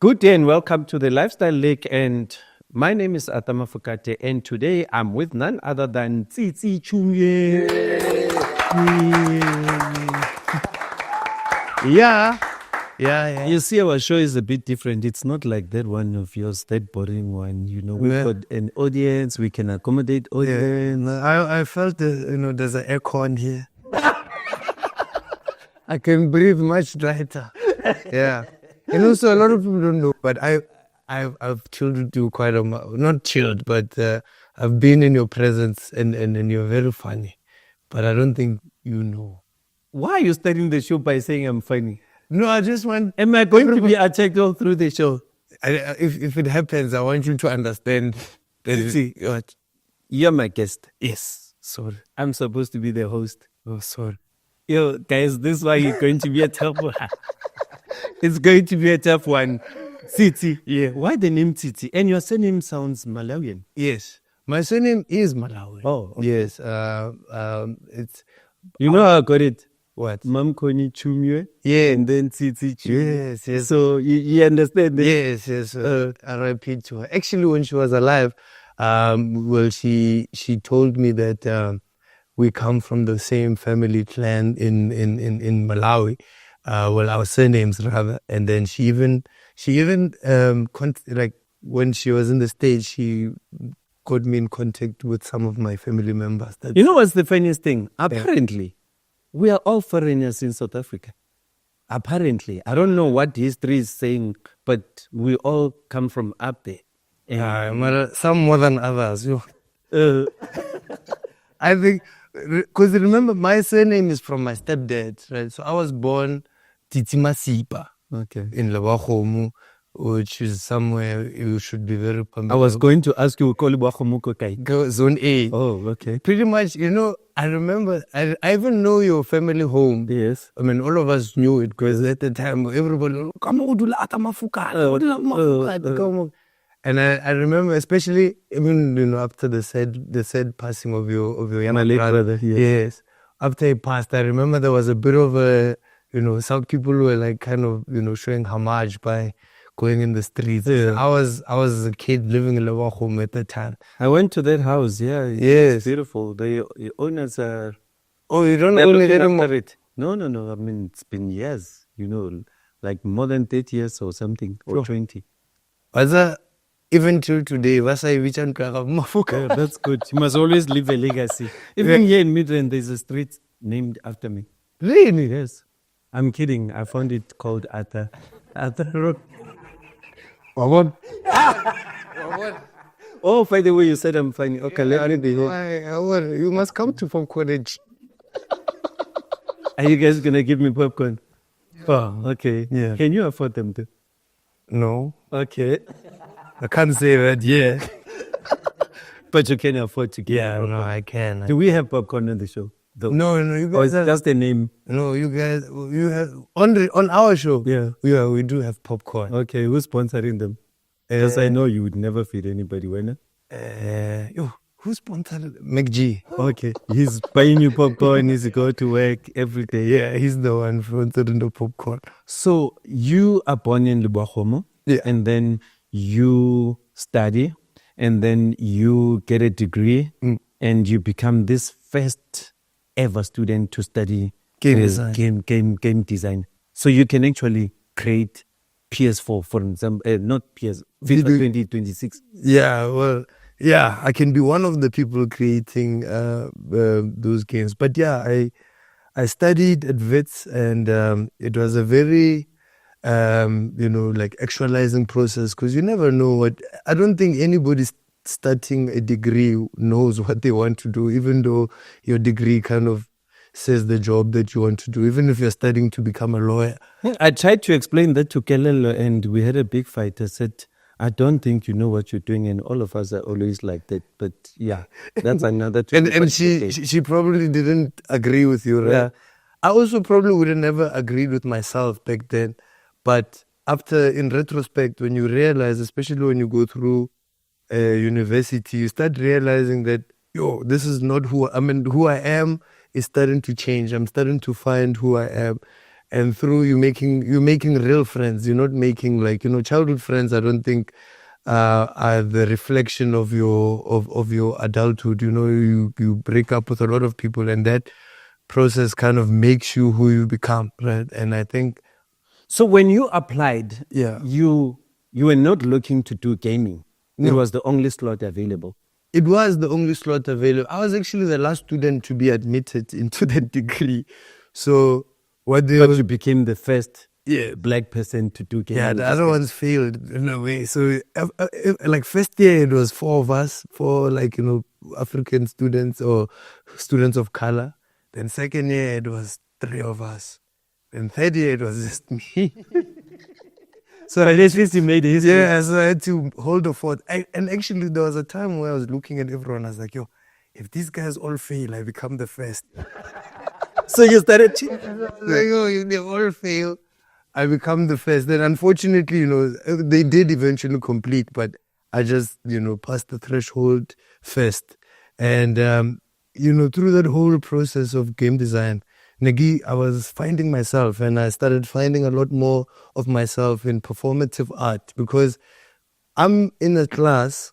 Good day and welcome to the Lifestyle Lake. And my name is Atama Fukate. And today I'm with none other than Tsitsi Chiumya. Yeah. You see, our show is a bit different. It's not like that one of yours, that boring one. We've got an audience. We can accommodate audience. I felt that, there's an aircon here. I can breathe much lighter. Yeah. And also, a lot of people don't know, but I've chilled with you quite a lot. Not chilled, but I've been in your presence and you're very funny. But I don't think you know. Why are you starting the show by saying I'm funny? No, I just want... Am I going to be attacked all through the show? If it happens, I want you to understand that... See, you're my guest. Yes, sorry. I'm supposed to be the host. Oh, sorry. Yo, guys, this is why it's going to be a tough one. It's going to be a tough one. Tsitsi. Yeah. Why the name Tsitsi? And your surname sounds Malawian. Yes. My surname is Malawi. Oh. Okay. Yes. It's... You know how I got it? What? Mamkoni Chiumya. Yeah. And then Tsitsi Chiumya. Yes. So you understand it? Yes. I repeat to her. Actually, when she was alive, she told me that we come from the same family clan in Malawi. Our surnames rather. And then she even like when she was in the States, she got me in contact with some of my family members. You know what's the funniest thing? Apparently, we are all foreigners in South Africa. Apparently. I don't know what history is saying, but we all come from up there. Some more than others. I think, because remember, my surname is from my stepdad, right? So I was born Tsitsi in Lewakgomo, which is somewhere you should be very familiar. I was going to ask you, Lewakgomo Zone A. Oh, okay. Pretty much, I remember, I even know your family home. Yes. I mean, all of us knew it because at the time, everybody, come on, and I remember, especially even after the said passing of your younger brother. Yes. After he passed, I remember there was a bit of a some people were like kind of showing homage by going in the streets. Yeah. I was a kid living in Lewakgomo at the time. I went to that house. Yeah. Yes. It's beautiful. The owners are. Oh, you don't only hear it? No. I mean, it's been years. Like more than 30 years or something, or 20. Was that? Even till today, yeah, that's good. You must always leave a legacy. Even here in Midrand, there's a street named after me. Really? Yes. I'm kidding. I found it called Arthur Road. What? Oh, by the way, you said I'm funny. Okay, you must come to from college. Are you guys going to give me popcorn? Oh, okay. Yeah. Can you afford them too? No. Okay. I can't say that, yeah. But you can afford to get popcorn. No, I can. Do we have popcorn on the show? Though? No, you guys. Or it's just a name? No, you guys, you have, on our show, we do have popcorn. Okay, who's sponsoring them? Yes, I know you would never feed anybody, when? Who's sponsored? McG. Okay, he's buying you popcorn, he's go to work every day. Yeah, he's the one sponsoring the popcorn. So, you are born in Lewakgomo, and then you study, and then you get a degree, and you become this first ever student to study game design. So you can actually create PS4, for example, not PS, FIFA 2026. Yeah, well, I can be one of the people creating those games. But I studied at WITS, and it was a very like actualizing process, because you never know what. I don't think anybody starting a degree knows what they want to do, even though your degree kind of says the job that you want to do, even if you're studying to become a lawyer. I tried to explain that to Kelelo, and we had a big fight. I said, I don't think you know what you're doing, and all of us are always like that. But yeah, that's another. and she probably didn't agree with you, right? Yeah. I also probably would have never agreed with myself back then. But after, in retrospect, when you realize, especially when you go through university, you start realizing that, this is not who I am is starting to change. I'm starting to find who I am. and through you're making real friends. You're not making like, childhood friends. I don't think are the reflection of your adulthood. You break up with a lot of people, and that process kind of makes you who you become, right? And I think, so when you applied, yeah, you were not looking to do gaming. It No. was the only slot available. It was the only slot available. I was actually the last student to be admitted into that degree. So But you became the first black person to do gaming. Yeah, the other ones failed in a way. So like first year it was 4 of us, 4 like, African students or students of color. Then second year it was 3 of us. Then third year it was just me. So at least you made history. Yeah, so I had to hold the fort. And actually there was a time where I was looking at everyone, I was like, yo, if these guys all fail, I become the first. So you started Like, oh, if they all fail, I become the first. Then unfortunately, they did eventually complete, but I just, passed the threshold first. And, through that whole process of game design, Nagi, I was finding myself, and I started finding a lot more of myself in performative art, because I'm in a class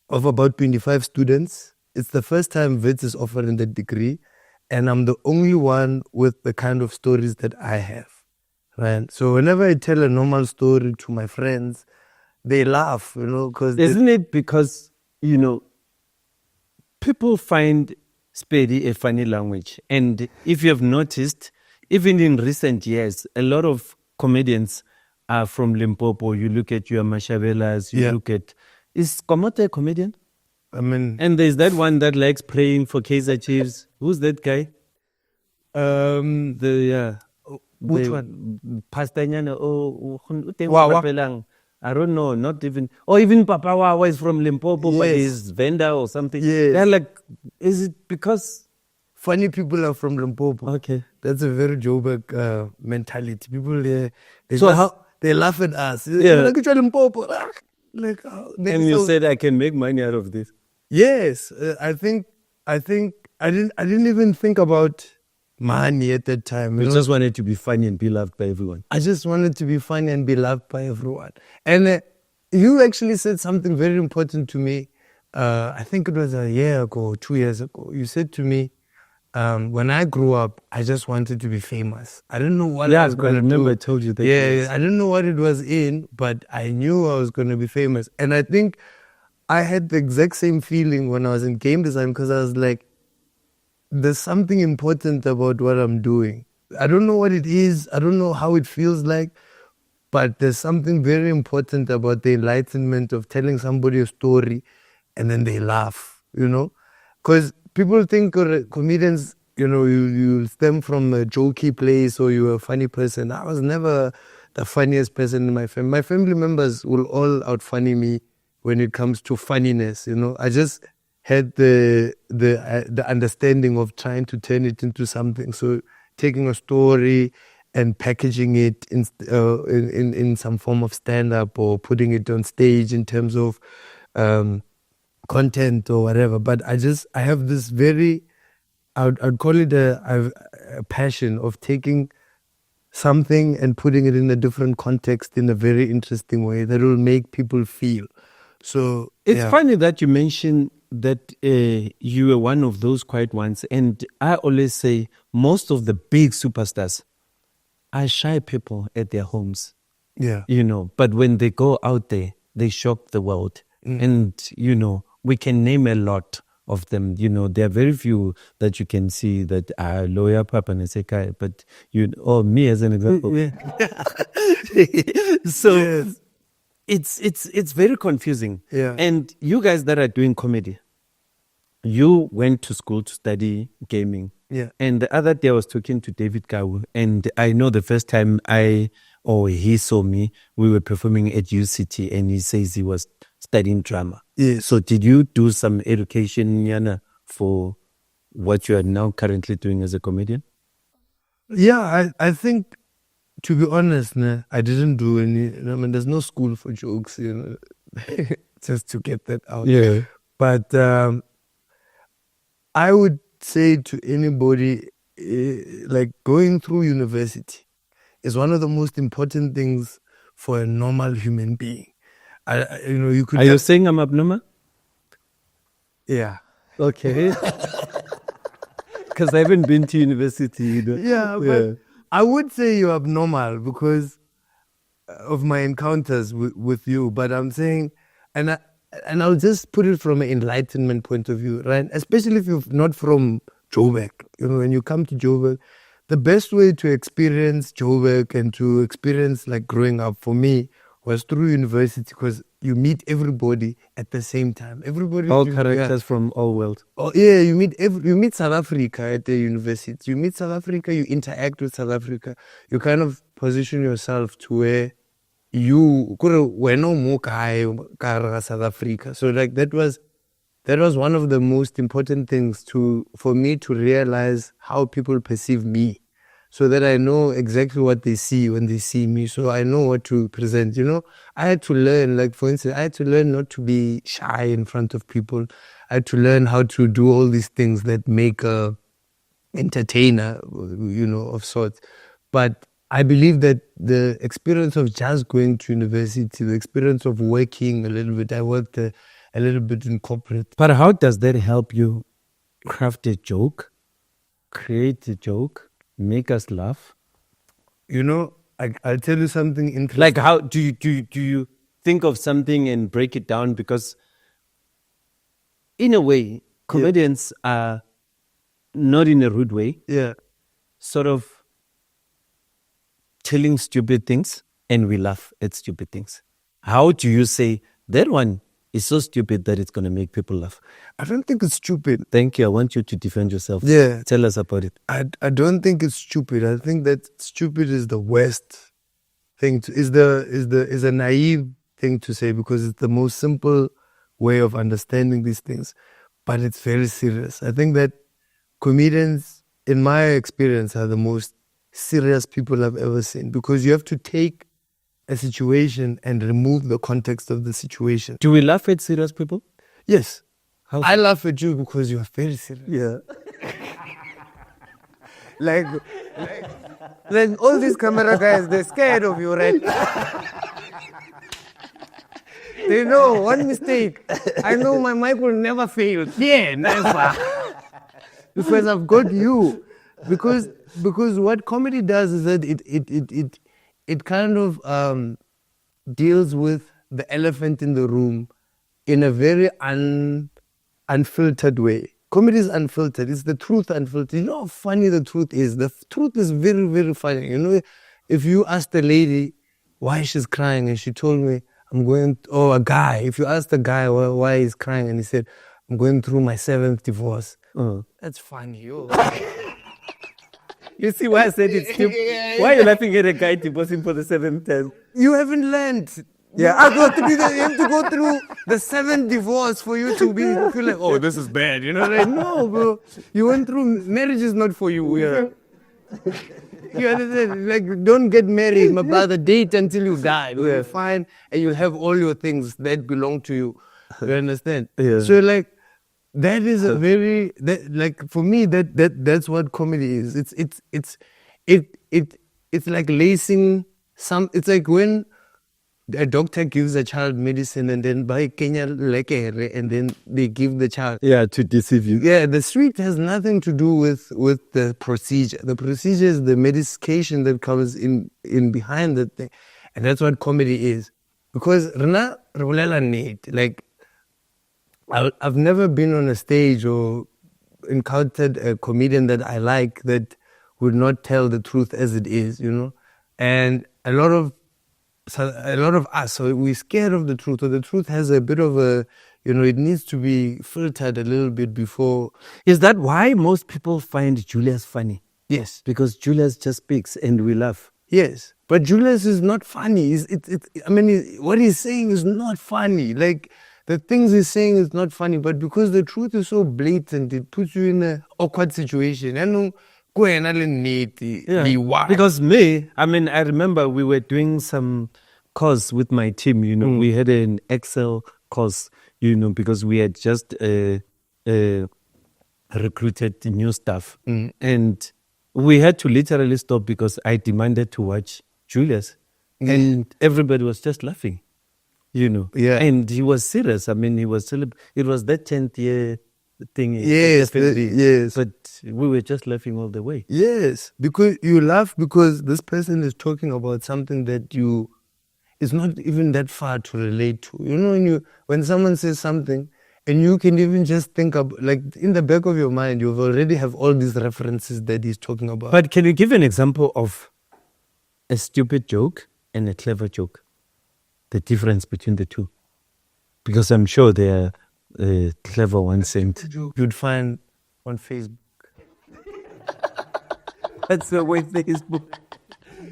of about 25 students. It's the first time WITS is offering the degree, and I'm the only one with the kind of stories that I have. Right. So whenever I tell a normal story to my friends, they laugh, because Isn't it because, people find Spedi a funny language? And if you have noticed, even in recent years, a lot of comedians are from Limpopo. You look at your Mashabelas, you look at... Is Komote a comedian? I mean... And there's that one that likes praying for Kaizer Chiefs. Who's that guy? Which one? Pastor Nyana. Wawa. I don't know, not even... Or even Papa Wawa is from Limpopo, but Yes. he's vendor or something. Yes. They're like, is it because... Funny people are from Limpopo. Okay. That's a very Joburg mentality. People there, So they laugh at us. Yeah. Like, you're Limpopo. Like, And you said, I can make money out of this. Yes, I think I didn't even think about money at that time. You just wanted to be funny and be loved by everyone. I just wanted to be funny and be loved by everyone. And you actually said something very important to me. I think it was a year ago, 2 years ago. You said to me, when I grew up, I just wanted to be famous. I didn't know what I was going to do. I remember I told you that. Yeah, I didn't know what it was in, but I knew I was going to be famous. And I think I had the exact same feeling when I was in game design, because I was like, there's something important about what I'm doing. I don't know what it is. I don't know how it feels like, but there's something very important about the enlightenment of telling somebody a story and then they laugh, Because people think comedians, you stem from a jokey place or you're a funny person. I was never the funniest person in my family. My family members will all out-funny me when it comes to funniness, I just had the understanding of trying to turn it into something. So taking a story and packaging it in some form of stand-up or putting it on stage in terms of content or whatever. But I have this very, I'd call it a passion of taking something and putting it in a different context in a very interesting way that will make people feel. So it's funny that you mentioned that you were one of those quiet ones. And I always say most of the big superstars are shy people at their homes. Yeah. But when they go out there, they shock the world. And, we can name a lot of them. There are very few that you can see that are lawyer Papa Nesekai, but or me as an example. So Yes. It's very confusing. Yeah. And you guys that are doing comedy, you went to school to study gaming. Yeah. And the other day I was talking to David Kawu, and I know the first time he saw me, we were performing at UCT, and he says he was studying drama. Yeah. So did you do some education, Yana, for what you are now currently doing as a comedian? Yeah, I think, to be honest, I didn't do any. There's no school for jokes, just to get that out. Yeah. But I would say to anybody, like going through university is one of the most important things for a normal human being. You could. Are you saying I'm abnormal? Yeah. Okay. Because I haven't been to university. Yeah, but I would say you're abnormal because of my encounters with you. But I'm saying, and I'll just put it from an enlightenment point of view, right? Especially if you're not from Joburg. When you come to Joburg, the best way to experience Joburg and to experience like growing up for me was through university, because you meet everybody at the same time. Everybody, all characters from all worlds. Oh yeah, you meet South Africa at the university. You meet South Africa, you interact with South Africa. You kind of position yourself to where we're no more South Africa. So like that was one of the most important things for me to realize how people perceive me, so that I know exactly what they see when they see me. So I know what to present. I had to learn, like for instance, I had to learn not to be shy in front of people. I had to learn how to do all these things that make a entertainer, of sorts. But I believe that the experience of just going to university, the experience of working a little bit, I worked a little bit in corporate. But how does that help you craft a joke, create a joke, make us laugh? I'll tell you something interesting. Like how do you think of something and break it down? Because in a way, comedians are not in a rude way. Yeah. Sort of telling stupid things and we laugh at stupid things. How do you say that one is so stupid that it's going to make people laugh? I don't think it's stupid. Thank you. I want you to defend yourself. Yeah. Tell us about it. I don't think it's stupid. I think that stupid is the worst thing is a naive thing to say, because it's the most simple way of understanding these things. But it's very serious. I think that comedians, in my experience, are the most serious people I've ever seen, because you have to take a situation and remove the context of the situation. Do we laugh at serious people? Yes. How? I laugh at you because you are very serious. Yeah. like all these camera guys, they're scared of you, right? They know one mistake. I know my mic will never fail. Yeah, never. Because I've got you. Because what comedy does is that it kind of deals with the elephant in the room in a very unfiltered way. Comedy is unfiltered. It's the truth unfiltered. You know how funny the truth is? The truth is very, very funny. If you asked a lady why she's crying and she told me, a guy. If you asked a guy why he's crying and he said, I'm going through my 7th divorce. That's funny. You see why I said it's stupid? Why are you laughing at a guy divorcing for the 7th time? You haven't learned. Yeah, you have to go through the 7th divorce for you to feel like, oh, this is bad. Like, no, bro. You went through, marriage is not for you. Yeah. You understand? Like, don't get married, my brother. Date until you die. You're fine, and you'll have all your things that belong to you. You understand? Yeah. So, like, that is a very for me that's what comedy is. It's like lacing some. It's like when a doctor gives a child medicine and then by Kenya and then they give the child. Yeah, to deceive you. Yeah, the street has nothing to do with the procedure. The procedure is the medication that comes in behind the thing, and that's what comedy is. Because like, I've never been on a stage or encountered a comedian that I like that would not tell the truth as it is, and a lot of us, so we're scared of the truth, or the truth has a bit of a, it needs to be filtered a little bit before. Is that why most people find Julius funny? Yes. Because Julius just speaks and we laugh. Yes. But Julius is not funny. What he's saying is not funny. Like, the things he's saying is not funny, but because the truth is so blatant, it puts you in an awkward situation. Yeah. Because I remember we were doing some course with my team, we had an Excel course, because we had just recruited new staff. And we had to literally stop because I demanded to watch Julius, and everybody was just laughing, Yeah. And he was serious. I mean, he was it was that 10th year thing. Yes, yes. But we were just laughing all the way. Yes, because you laugh because this person is talking about something that it's not even that far to relate to. When someone says something and you can even just think of, like, in the back of your mind, you already have all these references that he's talking about. But can you give an example of a stupid joke and a clever joke? The difference between the two? Because I'm sure they are clever ones and You'd find on Facebook. that's the way Facebook.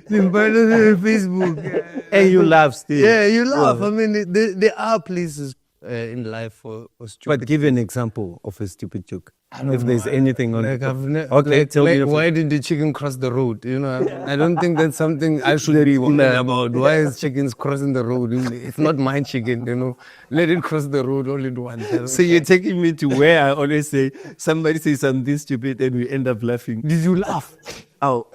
You find it on Facebook. And you laugh still. Yeah, you laugh. I mean, there are places in life for stupid. But give an example of a stupid joke. If there's anything on Like okay, tell me. Why did the chicken cross the road? I don't think that's something I should be wondering about. Why is chickens crossing the road? It's not my chicken, Let it cross the road only once. So you're taking me to where I always say somebody says something stupid and we end up laughing. Did you laugh? Oh.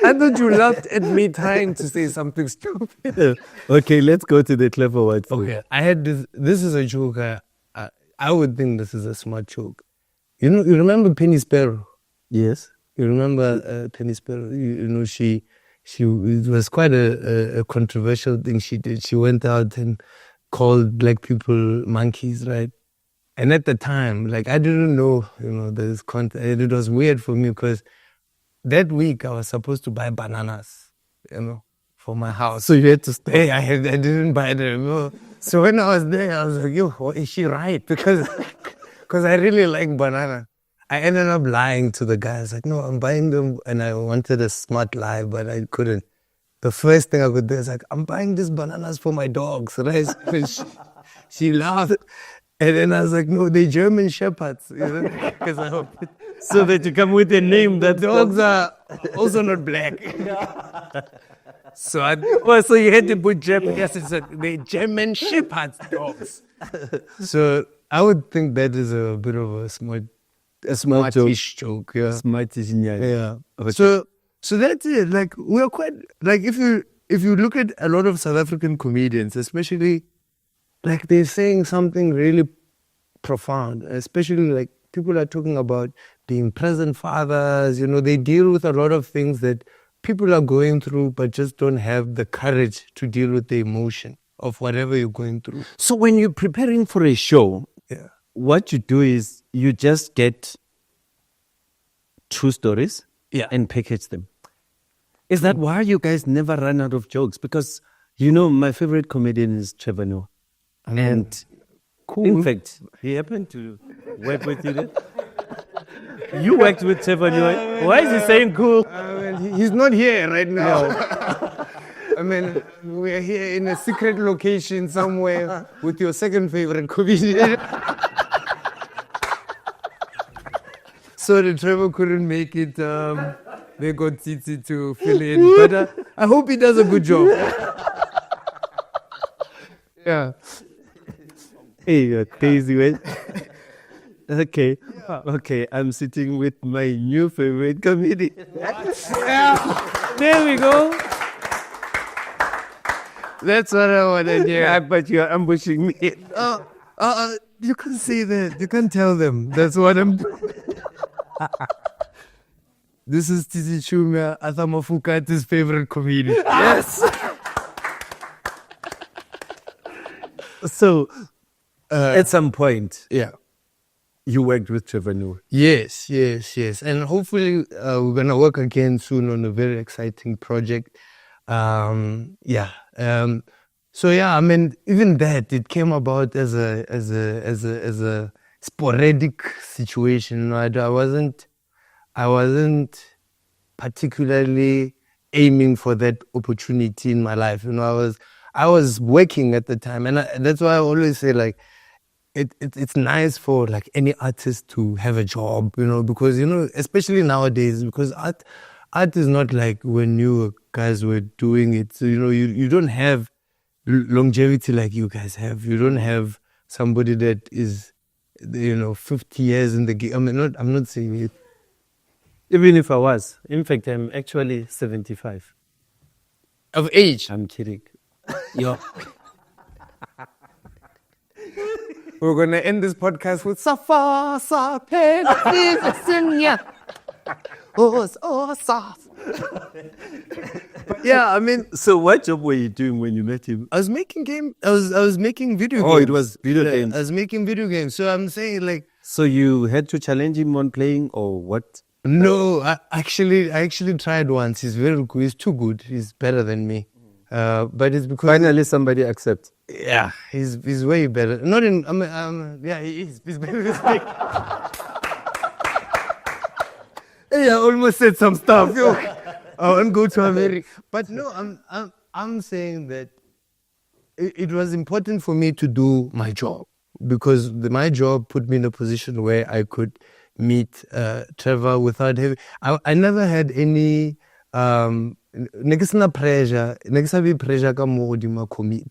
I thought you laughed at me trying to say something stupid. Okay, let's go to the clever one. Okay, I had this. This is a joke. I would think this is a smart joke. You remember Penny Sparrow? Yes. You remember Penny Sparrow? She it was quite a controversial thing she did. She went out and called black people monkeys, right? And at the time, like, I didn't know, this content. It was weird for me because that week I was supposed to buy bananas, for my house. So you had to stay. I didn't buy them. So when I was there, I was like, yo, is she right? Because I really like banana. I ended up lying to the guy. I was like, no, I'm buying them. And I wanted a smart lie, but I couldn't. The first thing I could do is like, I'm buying these bananas for my dogs, right? She laughed. And then I was like, no, they're German shepherds. Because I hope. So that you come with a name that Dogs are also not black. So so you had to put German. yes, they're German shepherds dogs. So I would think that is a bit of a smartish joke. Yeah. Smartish, Yeah. Okay. So that's it. Like, we're quite, like, if you look at a lot of South African comedians, especially, like, they're saying something really profound, especially, like, people are talking about being present fathers, they deal with a lot of things that people are going through, but just don't have the courage to deal with the emotion of whatever you're going through. So when you're preparing for a show, what you do is you just get true stories and package them. Is that why you guys never run out of jokes? Because, my favorite comedian is Trevor Noah. And Cool. in fact, he happened to work with you there. You worked with Trevor Noah. Why is he saying cool? He's not here right now. I mean, we're here in a secret location somewhere with your second favorite comedian. Sorry, Trevor couldn't make it. They got Tsitsi to fill in. But I hope he does a good job. Yeah. Hey, you're crazy, man. Okay. Okay, I'm sitting with my new favorite comedian. Yeah. There we go. That's what I want to hear. But you're ambushing me. You can't say that. You can't tell them. That's what I'm doing. This is Tsitsi Chiumya, Athamafukati's favorite comedian. Yes. So, at some point, you worked with Trevor Noah. Yes. And hopefully we're going to work again soon on a very exciting project. So I mean, even that, it came about as a sporadic situation. I wasn't particularly aiming for that opportunity in my life. I was working at the time, and that's why I always say, like, it's nice for, like, any artist to have a job, because especially nowadays, because art is not like when you guys were doing it. So, you don't have longevity like you guys have. You don't have somebody that is 50 years in the game. I'm not saying it. Even if I was. In fact, I'm actually 75. Of age. I'm kidding. Yo. We're going to end this podcast with Safa Sapen Chiumya. Oh, soft. Yeah, I mean, So what job were you doing when you met him? I was making I was making video games. Oh, it was video games. I was making video games. So I'm saying like, So you had to challenge him on playing or what? no, I actually tried once. He's very good. He's too good. He's better than me. But it's because Finally somebody accepts. yeah, he's way better. Not in yeah, he's very big. Hey, I almost said some stuff. Yo, I won't go to America. But no, I'm saying that it was important for me to do my job because my job put me in a position where I could meet Trevor without having. I never had any pressure. Pressure ka mo godimo comedy.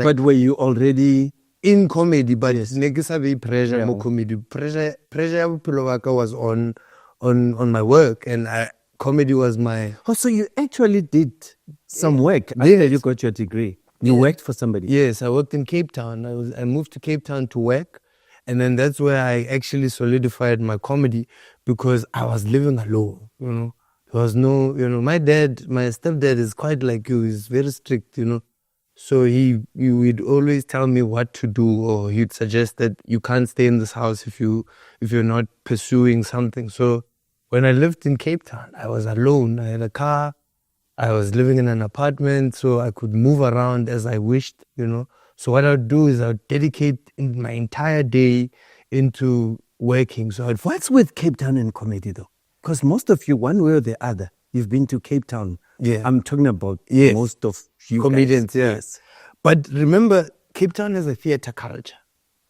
But were you already In comedy, but pressure mo comedy. Pressure ya bophelo ba ka was on my work, and comedy was my. Oh, so you actually did some work after you got your degree. You worked for somebody. Yes, I worked in Cape Town. I moved to Cape Town to work, and then that's where I actually solidified my comedy because I was living alone. There was no, my stepdad is quite like you. He's very strict, So he would always tell me what to do, or he'd suggest that you can't stay in this house if you're not pursuing something. So when I lived in Cape Town, I was alone. I had a car. I was living in an apartment, so I could move around as I wished, So what I would do is I would dedicate my entire day into working. So What's with Cape Town and comedy though? Because most of you, one way or the other, you've been to Cape Town. Yeah. I'm talking about most of you comedians, guys. yes. But remember, Cape Town has a theater culture.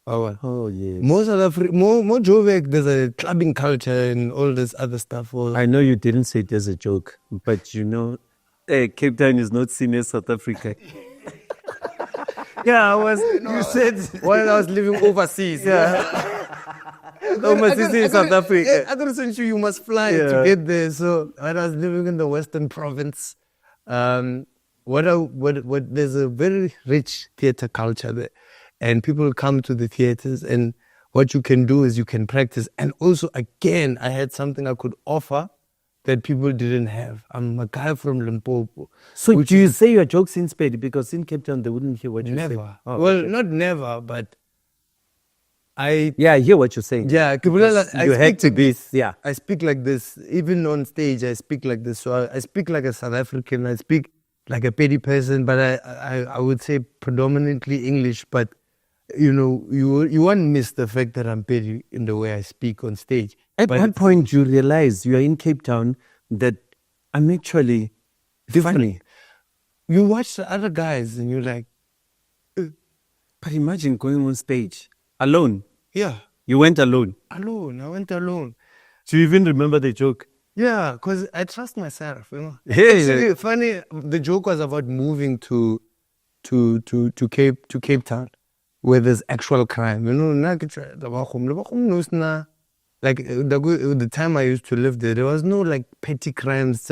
Oh, yes. More Joburg, there's a clubbing culture and all this other stuff. I know you didn't say it as a joke, but Cape Town is not seen as South Africa. Yeah, you said while I was living overseas. Yeah. Overseas in South Africa. I don't send you must fly to get there. So when I was living in the Western Province, there's a very rich theater culture there. And people come to the theaters, and what you can do is you can practice. And also, again, I had something I could offer that people didn't have. I'm a guy from Limpopo. So do you say your jokes in Spade? Because in Cape Town, they wouldn't hear what you say. Never. Oh, well, not never, but I hear what you're saying. Yeah, you had to be. Yeah, I speak like this. Even on stage, I speak like this. So I speak like a South African. I speak like a petty person, but I would say predominantly English. But you won't miss the fact that I'm petty in the way I speak on stage. At what point you realize you are in Cape Town that I'm actually different? Funny. You watch the other guys and you're like, but imagine going on stage alone. Yeah. You went alone. I went alone. Do you even remember the joke? Yeah, because I trust myself. Hey. Funny. The joke was about moving to Cape Town, where there's actual crime. Like the time I used to live there was no like petty crimes,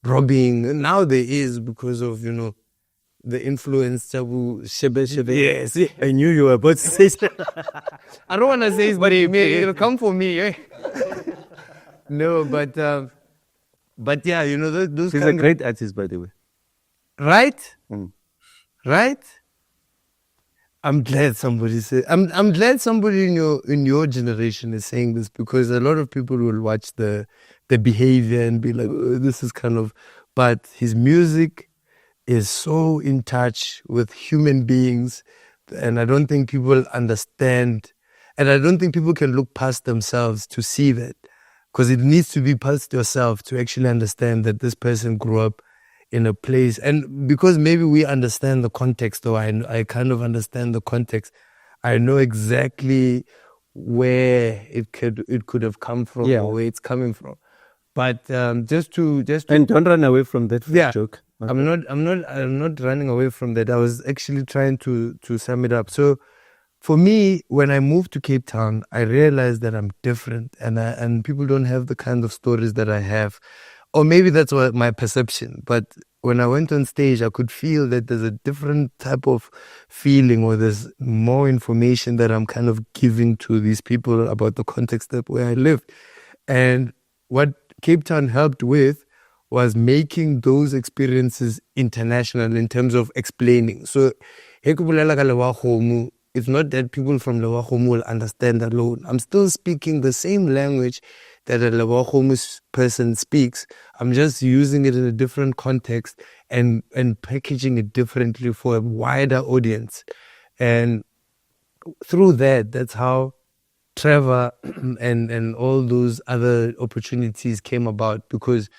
robbing. Now there is because of the influence. Shebe. Yes, I knew you were about to say. I don't want to say it, but it'll come for me. Eh? No, but yeah, those. He's a great artist, by the way. Right, right. I'm glad somebody said. I'm glad somebody in your generation is saying this, because a lot of people will watch the behavior and be like, oh, this is kind of. But his music is so in touch with human beings, and I don't think people understand, and I don't think people can look past themselves to see that, because it needs to be past yourself to actually understand that this person grew up in a place. And because maybe we understand the context, or I kind of understand the context, I know exactly where it could have come from, or where it's coming from. But just to and don't run away from that joke. Okay. I'm not running away from that. I was actually trying to sum it up. So for me, when I moved to Cape Town, I realized that I'm different, and people don't have the kind of stories that I have, or maybe that's what my perception. But when I went on stage, I could feel that there's a different type of feeling, or there's more information that I'm kind of giving to these people about the context of where I live. And what Cape Town helped with was making those experiences international in terms of explaining. So, it's not that people from Lewagomo will understand alone. I'm still speaking the same language that a Lewagomo person speaks. I'm just using it in a different context and packaging it differently for a wider audience. And through that, that's how Trevor and all those other opportunities came about, because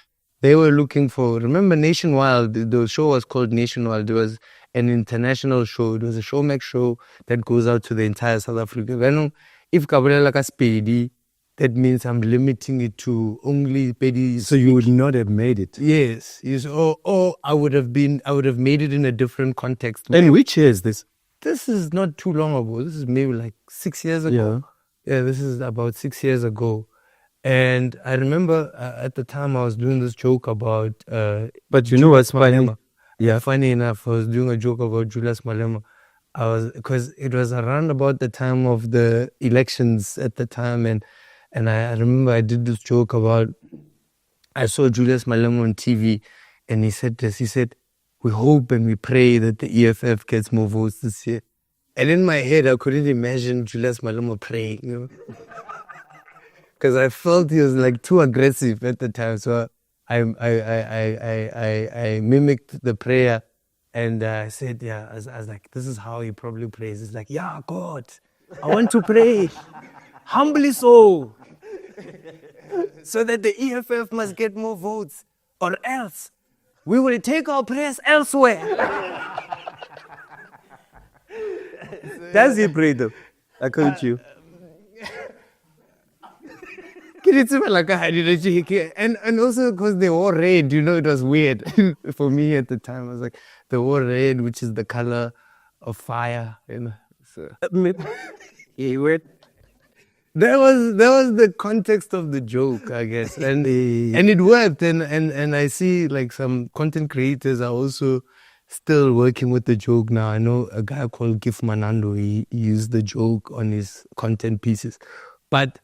they were looking for, remember Nation Wild, the show was called Nation Wild. It was an international show. It was a Showmax show that goes out to the entire South Africa. If Kabulela ka Spedi, that means I'm limiting it to only Pedi. So you would not have made it. Yes. Or I would have made it in a different context. And which year is this? This is not too long ago. This is maybe like 6 years ago. Yeah, this is about 6 years ago. And I remember at the time I was doing this joke about... but you know what's funny? Yeah, funny enough, I was doing a joke about Julius Malema. Because it was around about the time of the elections at the time. And I remember I did this joke about... I saw Julius Malema on TV, and he said this. He said, "We hope and we pray that the EFF gets more votes this year." And in my head, I couldn't imagine Julius Malema praying, you know, because I felt he was like too aggressive at the time. So I mimicked the prayer, and I said, yeah, I was like, this is how he probably prays. It's like, yeah, God, I want to pray humbly so that the EFF must get more votes, or else we will take our prayers elsewhere. Does he pray though? I coach you. And also because they wore red, you know, it was weird for me at the time. I was like, they wore red, which is the color of fire, you know. So that was the context of the joke, I guess, and it worked. And I see like some content creators are also still working with the joke now. I know a guy called Gif Manando. He used the joke on his content pieces. But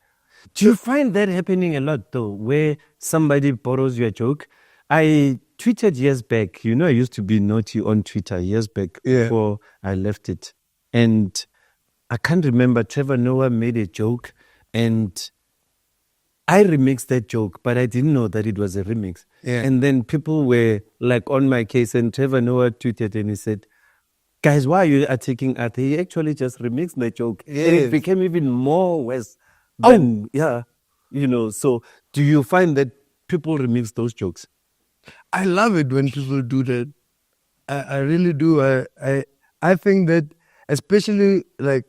do you find that happening a lot though, where somebody borrows your joke? I tweeted years back. You know, I used to be naughty on Twitter years back before I left it, and I can't remember. Trevor Noah made a joke, and I remixed that joke, but I didn't know that it was a remix. Yeah. And then people were like on my case, and Trevor Noah tweeted and he said, "Guys, why are you attacking Arthur? He actually just remixed the joke." Yes. And it became even more worse. Than, you know, so do you find that people remix those jokes? I love it when people do that. I really do. I think that, especially like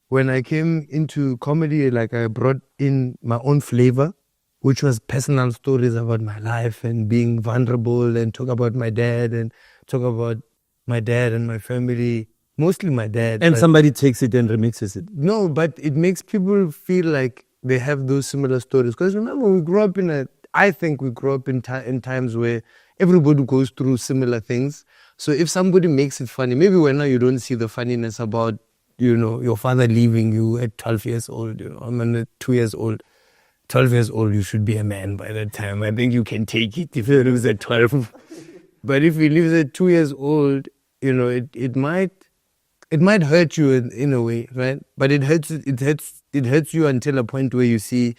when I came into comedy, like I brought in my own flavor, which was personal stories about my life and being vulnerable, and talk about my dad and my family, mostly my dad. And somebody takes it and remixes it. No, but it makes people feel like they have those similar stories. Because remember, I think we grew up in times where everybody goes through similar things. So if somebody makes it funny, maybe when now you don't see the funniness about, you know, your father leaving you at 12 years old, you know, I'm 2 years old. 12 years old, you should be a man by that time. I think you can take it if he lives at 12. But if he lives at 2 years old, you know, it might hurt you in a way, right? But it hurts you until a point where you see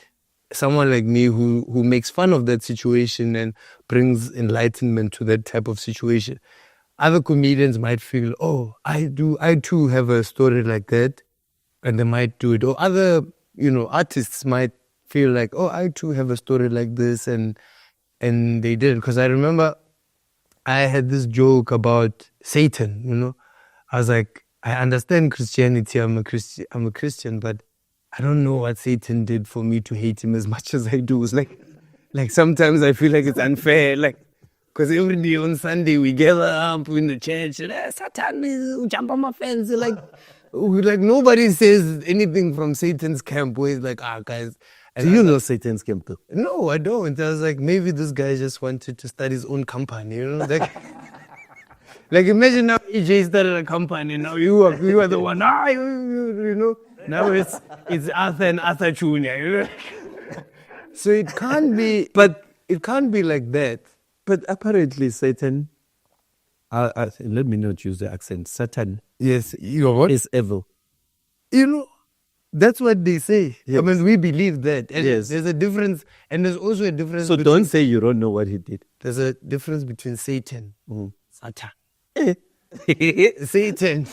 someone like me who makes fun of that situation and brings enlightenment to that type of situation. Other comedians might feel, oh, I too have a story like that, and they might do it. Or other, you know, artists might feel like, oh, I too have a story like this, and they did. Because I remember I had this joke about Satan, you know. I was like, I understand Christianity, I'm a Christian, but I don't know what Satan did for me to hate him as much as I do. It's like sometimes I feel like it's unfair, like, because every day on Sunday we gather up in the church and Satan jump on my fence, like, Like nobody says anything from Satan's camp where he's like, guys. And Do you know Satan's camp though? No, I don't. I was like, maybe this guy just wanted to start his own company, Like, like imagine now EJ started a company. Now you are the one. Now it's Arthur and Arthur Chiumya. So it can't be, but it can't be like that. But apparently Satan, let me not use the accent. Satan, yes, what is evil. That's what they say. Yes. I mean, we believe that. And yes. There's a difference, and there's also a difference. So don't say you don't know what he did. There's a difference between Satan, Satan. Satan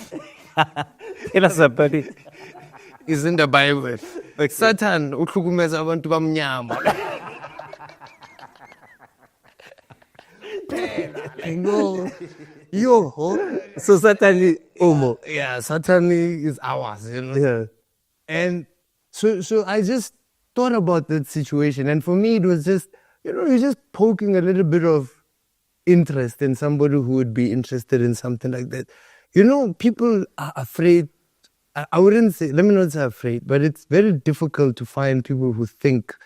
is in the Bible. Like Satan, ukukumeza abantu bamnyama. So Satan is Omo. Yeah, Satan is ours, Yeah. And so I just thought about that situation, and for me it was just, you're just poking a little bit of interest in somebody who would be interested in something like that. People are afraid. I wouldn't say, let me not say afraid, but it's very difficult to find people who think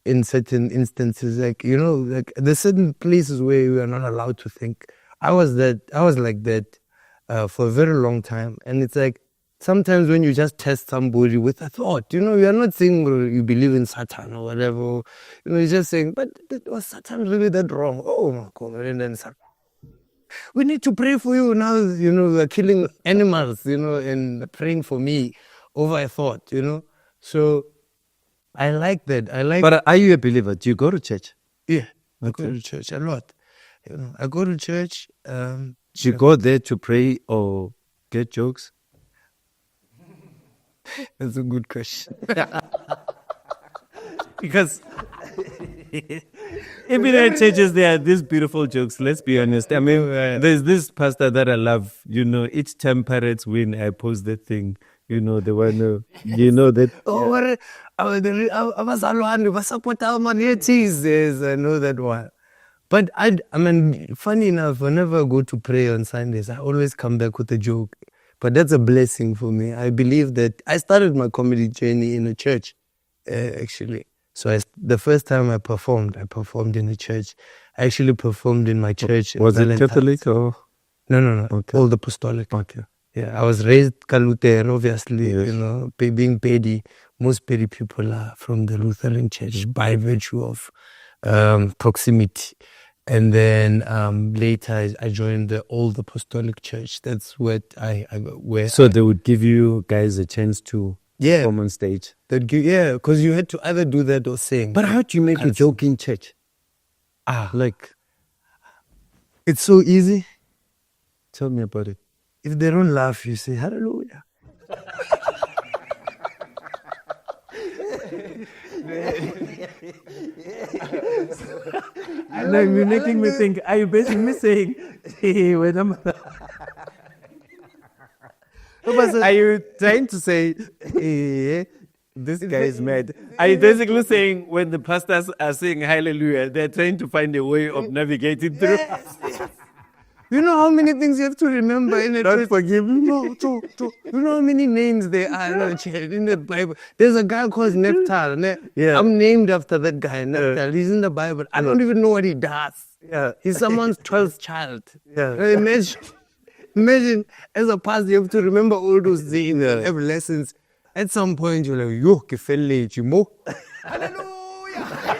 in certain instances. Like, like there's certain places where we are not allowed to think. I was like that for a very long time. And it's like, sometimes when you just test somebody with a thought, you are not saying you believe in Satan or whatever. You're just saying, but was Satan really that wrong? Oh my God. And then we need to pray for you now. We're killing animals, and praying for me over a thought, So I like that. But are you a believer? Do you go to church? Yeah, I go to church a lot. I go to church. Do you go there to pray or get jokes? That's a good question. Because even in churches, there are these beautiful jokes. Let's be honest. I mean, there's this pastor that I love. Each time Pirates win, I post that thing. The one, that. Oh, yes, I know that one. But I mean, funny enough, whenever I go to pray on Sundays, I always come back with a joke. But that's a blessing for me. I believe that I started my comedy journey in a church, actually. So the first time I performed in a church. I actually performed in my church. Was it Catholic or? No. Okay. All the apostolic. Okay. Yeah, I was raised Kaluther, obviously, yes. Being Pedi. Most Pedi people are from the Lutheran Church by virtue of proximity. And then later I joined the Old Apostolic Church. That's what where. So they would give you guys a chance to perform on stage. Because you had to either do that or sing. But how do you make a joke in church? It's so easy. Tell me about it. If they don't laugh, you say hallelujah. Like, you're making me think, are you basically saying, hey, when I'm... Are you trying to say, hey, this guy is mad? Are you basically saying when the pastors are saying hallelujah, they're trying to find a way of navigating through? Yes. You know how many things you have to remember in a church? Forgive me. No. You know how many names there are in the Bible? There's a guy called Neptal. Yeah. I'm named after that guy, Neptal. He's in the Bible. I don't even know what he does. Yeah. He's someone's 12th child. Yeah. Imagine, as a pastor, you have to remember all those things, every lessons. At some point, you're like, yo, ke felle chimo. Hallelujah.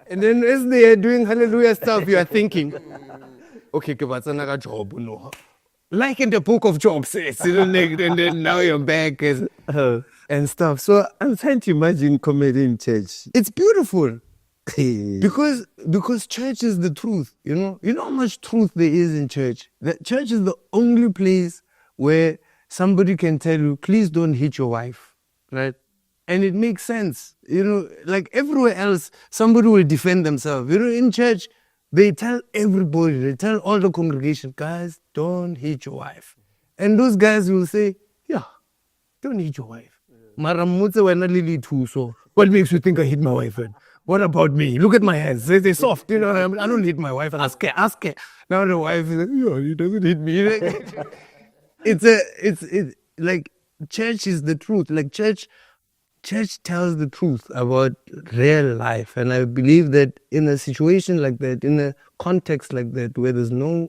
And then as they are doing hallelujah stuff, you are thinking, okay, job, no. Like in the book of Job says, and then now you're back and stuff. So I'm trying to imagine comedy in church. It's beautiful. Because church is the truth, You know how much truth there is in church. That church is the only place where somebody can tell you, please don't hit your wife, right? And it makes sense, like everywhere else, somebody will defend themselves. In church, they tell everybody, they tell all the congregation, guys, don't hit your wife. And those guys will say, yeah, don't hit your wife. So what makes you think I hit my wife? What about me? Look at my hands. They're soft. I don't hit my wife. Ask her. Now the wife is like, yeah, he doesn't hit me. it's like church is the truth. Like church tells the truth about real life, and I believe that in a situation like that, in a context like that, where there's no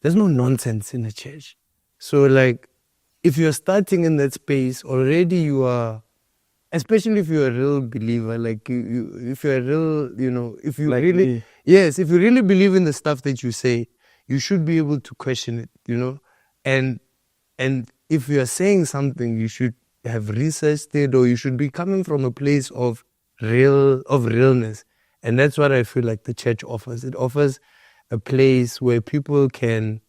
nonsense in a church. So like, if you're starting in that space already, you are, especially if you're a real believer, like if you're a real, if you Like really, me. yes, if you really believe in the stuff that you say, you should be able to question it, and if you are saying something, you should have researched it, or you should be coming from a place of realness, and that's what I feel like the church offers. It offers a place where people can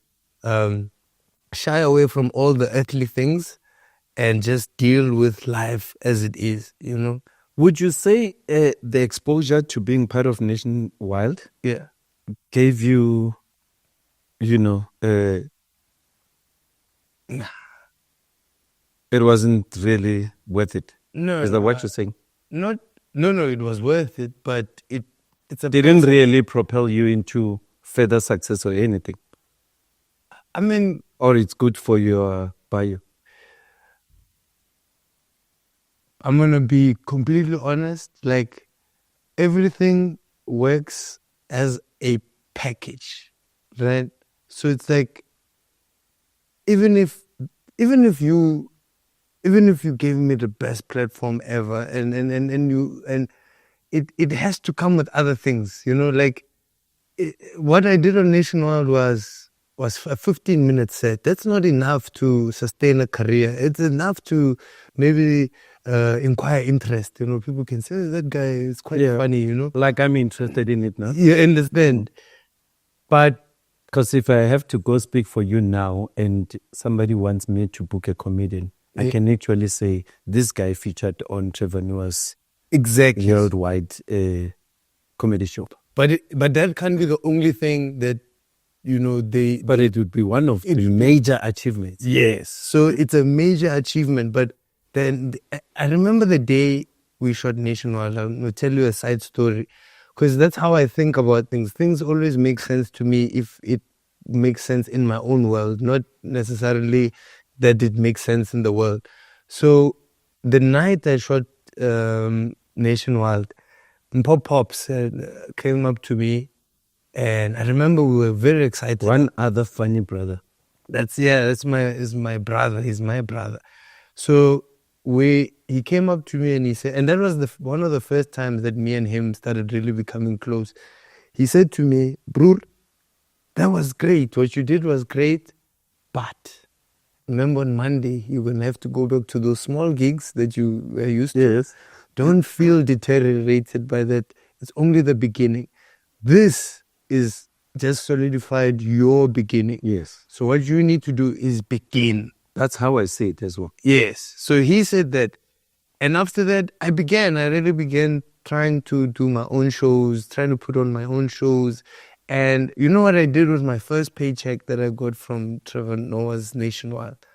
shy away from all the earthly things and just deal with life as it is. Would you say the exposure to being part of Nation Wild Yeah. gave you, it wasn't really worth it? No, Is that what you're saying? no, it was worth it, but it's a Didn't place- really propel you into further success or anything? I mean, Or it's good for your bio? I'm gonna be completely honest. Like, everything works as a package, right? So it's like, even if you gave me the best platform ever, and it has to come with other things, like what I did on Nationwide was a 15-minute set. That's not enough to sustain a career. It's enough to maybe inquire interest. People can say, that guy is quite funny. Like, I'm interested in it now. You understand? But Because if I have to go speak for you now and somebody wants me to book a comedian, I can actually say, this guy featured on Trevor Noah's exactly worldwide comedy show. But that can't be the only thing that But it would be one of the major achievements. Yes. So it's a major achievement. But then I remember the day we shot Nationwide. I'll tell you a side story, because that's how I think about things. Things always make sense to me if it makes sense in my own world, not necessarily that it makes sense in the world. So the night I shot Nationwide, Pops came up to me, and I remember we were very excited. One other funny brother. That's my brother. He's my brother. So he came up to me and he said, and that was one of the first times that me and him started really becoming close. He said to me, "Broer, that was great. What you did was great, but remember on Monday you're gonna have to go back to those small gigs that you were used to. Yes. Don't feel deteriorated by that. It's only the beginning. This is just solidified your beginning. Yes. So what you need to do is begin." That's how I say it as well. Yes. So he said that. And after that, I really began trying to do my own shows, trying to put on my own shows. And you know what I did with my first paycheck that I got from Trevor Noah's Nationwide?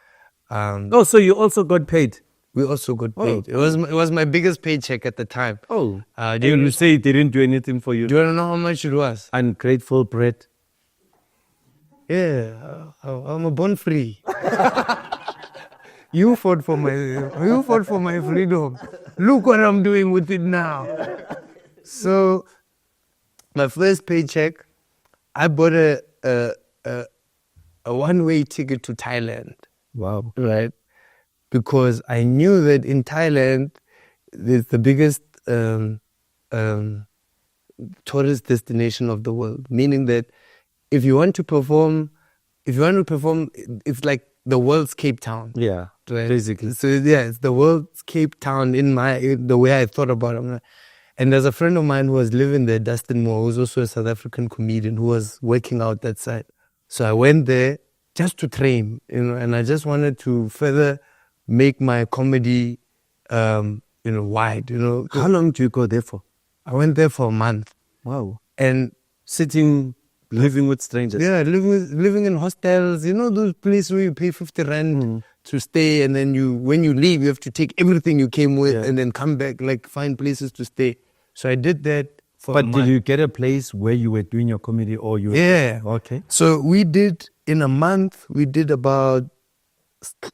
So you also got paid? We also got paid. It was my biggest paycheck at the time. Oh. You say it didn't do anything for you? Do you want to know how much it was? Ungrateful brat. Yeah, I'm a born free. You fought for my freedom. Look what I'm doing with it now. So, my first paycheck, I bought a one-way ticket to Thailand. Wow. Right? Because I knew that in Thailand, there's the biggest tourist destination of the world. Meaning that if you want to perform, it's like the world's Cape Town. Yeah, right? basically. So yeah, it's the world's Cape Town in the way I thought about it. And there's a friend of mine who was living there, Dustin Moore, who's also a South African comedian who was working out that side. So I went there just to train, and I just wanted to further make my comedy, wide. How long do you go there for? I went there for a month. Wow. And living with strangers. Yeah, living in hostels, those places where you pay 50 rand to stay, and then when you leave, you have to take everything you came with and then come back, like find places to stay. So I did that for a month. But did you get a place where you were doing your comedy, or you? Yeah. Okay. So in a month, we did about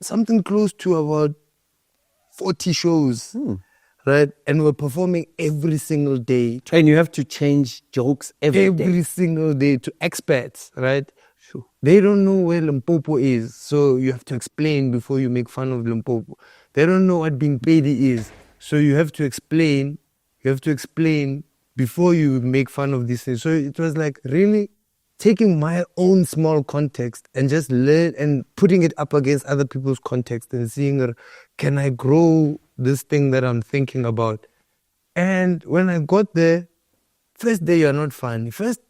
something close to about 40 shows, right? And we're performing every single day. And you have to change jokes every day. Single day to expats, right? Sure. They don't know where Limpopo is, so you have to explain before you make fun of Limpopo. They don't know what being paid is, so you have to explain. You have to explain before you make fun of these things. So it was like really taking my own small context and just learn and putting it up against other people's context and seeing, can I grow this thing that I'm thinking about? And when I got there, first day you're not funny. First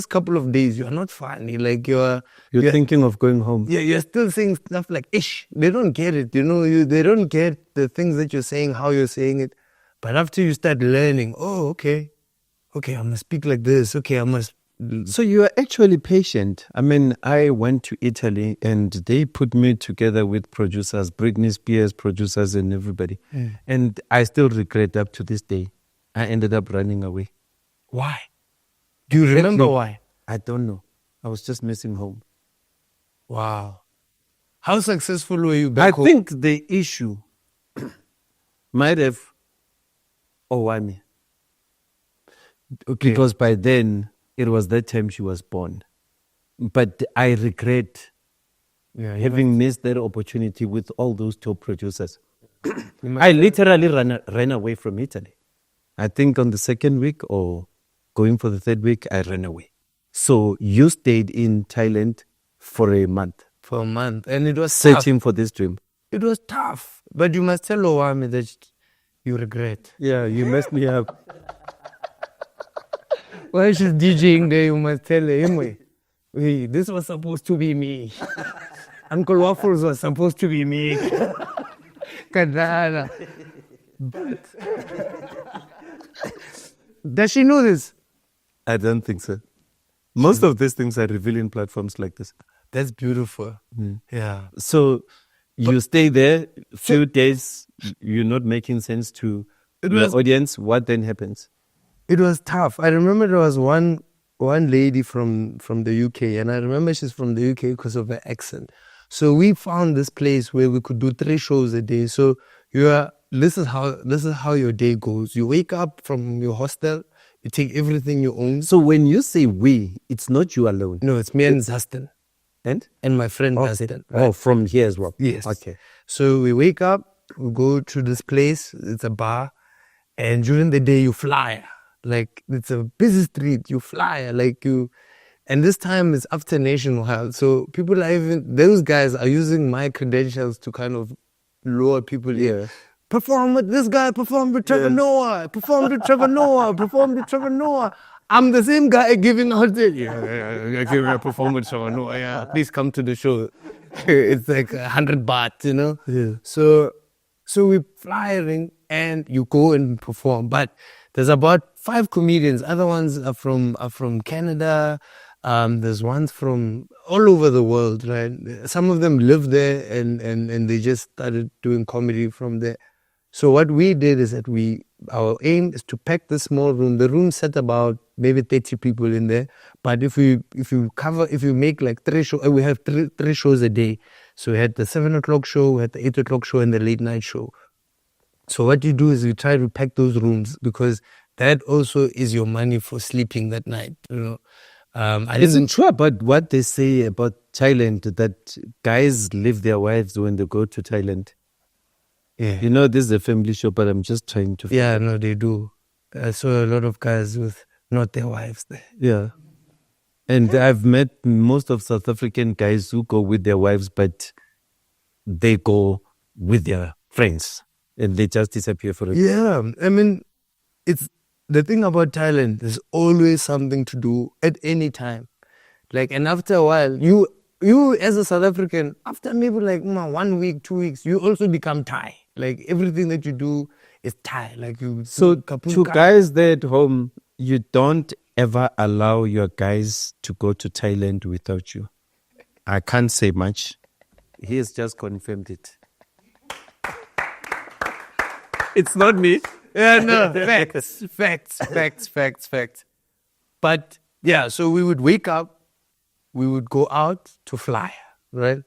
couple of days you're not funny. Like you're thinking of going home. Yeah, you're still saying stuff like ish. They don't get it, they don't get the things that you're saying, how you're saying it. But after you start learning, okay, I must speak like this. Okay, I must. So you are actually patient. I mean, I went to Italy and they put me together with producers, Britney Spears producers and everybody. And I still regret up to this day. I ended up running away. Why? Do you remember why? I don't know. I was just missing home. Wow. How successful were you back home? I think the issue might have Owami. Okay. Because by then, it was that time she was born. But I regret having missed that opportunity with all those top producers. I literally ran away from Italy. I think on the second week or going for the third week, I ran away. So you stayed in Thailand for a month. For a month. And it was searching for this dream. It was tough. But you must tell Owami that you regret. Yeah, you messed me up. While she's DJing there, you must tell him, hey, this was supposed to be me. Uncle Waffles was supposed to be me. Kadana. But does she know this? I don't think so. Most of these things are revealing platforms like this. That's beautiful. Yeah. So you stay there a few days, you're not making sense to the audience. What then happens? It was tough. I remember there was one lady from the UK, and I remember she's from the UK because of her accent. So we found this place where we could do 3 shows a day. So this is how your day goes. You wake up from your hostel, you take everything you own. So when you say we, it's not you alone. No, it's me and Zastin. And my friend Zastin. Right? Oh, from here as well. Yes. Okay. So we wake up, we go to this place, it's a bar, and during the day you fly. Like, it's a busy street, you fly, and this time it's after National Health. So people those guys are using my credentials to kind of lure people in. Perform with this guy, perform with Trevor Noah, perform with Trevor Noah, perform with Trevor Noah. I'm the same guy giving out I give a perform with Trevor Noah, please come to the show. It's like 100 baht, Yeah. So we flying and you go and perform. But there's about 5 comedians. Other ones are from Canada. There's ones from all over the world, right? Some of them live there and they just started doing comedy from there. So what we did is that our aim is to pack the small room. The room set about maybe 30 people in there. But if you make like 3 shows, we have 3 shows a day. So we had the 7 o'clock show, we had the 8 o'clock show, and the late night show. So what you do is you try to pack those rooms because that also is your money for sleeping that night. Is it true about what they say about Thailand that guys leave their wives when they go to Thailand? Yeah. This is a family show, but I'm just trying to... Yeah, no, they do. I saw a lot of guys with not their wives there. Yeah. And I've met most of South African guys who go with their wives, but they go with their friends and they just disappear for a bit. Yeah, I mean, it's the thing about Thailand, there's always something to do at any time. And after a while, you as a South African, after maybe 1 week, 2 weeks, you also become Thai. Everything that you do is Thai. So to guys there at home, you don't ever allow your guys to go to Thailand without you. I can't say much. He has just confirmed it. It's not me. Yeah, no, facts. But yeah, so we would wake up, we would go out to fly, right?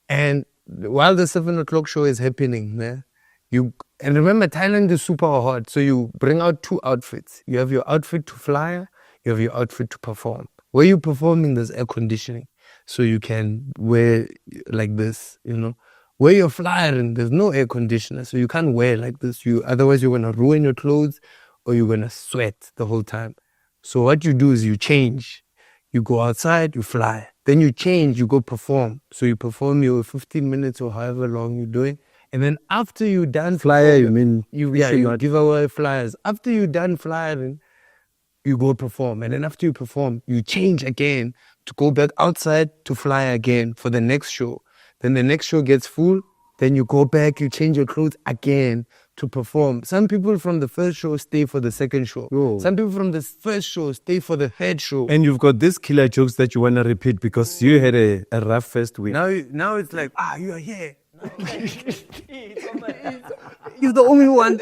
And while the 7 o'clock show is happening, and remember, Thailand is super hot, so you bring out 2 outfits. You have your outfit to fly, you have your outfit to perform. Where you're performing, there's air conditioning, so you can wear like this, Where you're flying, there's no air conditioner, so you can't wear like this. Otherwise you're gonna ruin your clothes, or you're gonna sweat the whole time. So what you do is you change. You go outside, you fly. Then you change, you go perform. So you perform your 15 minutes or however long you're doing. And then after you're done Flyer, you mean? you give away flyers. After you're done flying, you go perform. And then after you perform, you change again to go back outside to fly again for the next show. Then the next show gets full. Then you go back, you change your clothes again to perform. Some people from the first show stay for the second show. Oh. Some people from the first show stay for the third show. And you've got these killer jokes that you want to repeat because you had a rough first week. Now it's like, you are here. You're the only one.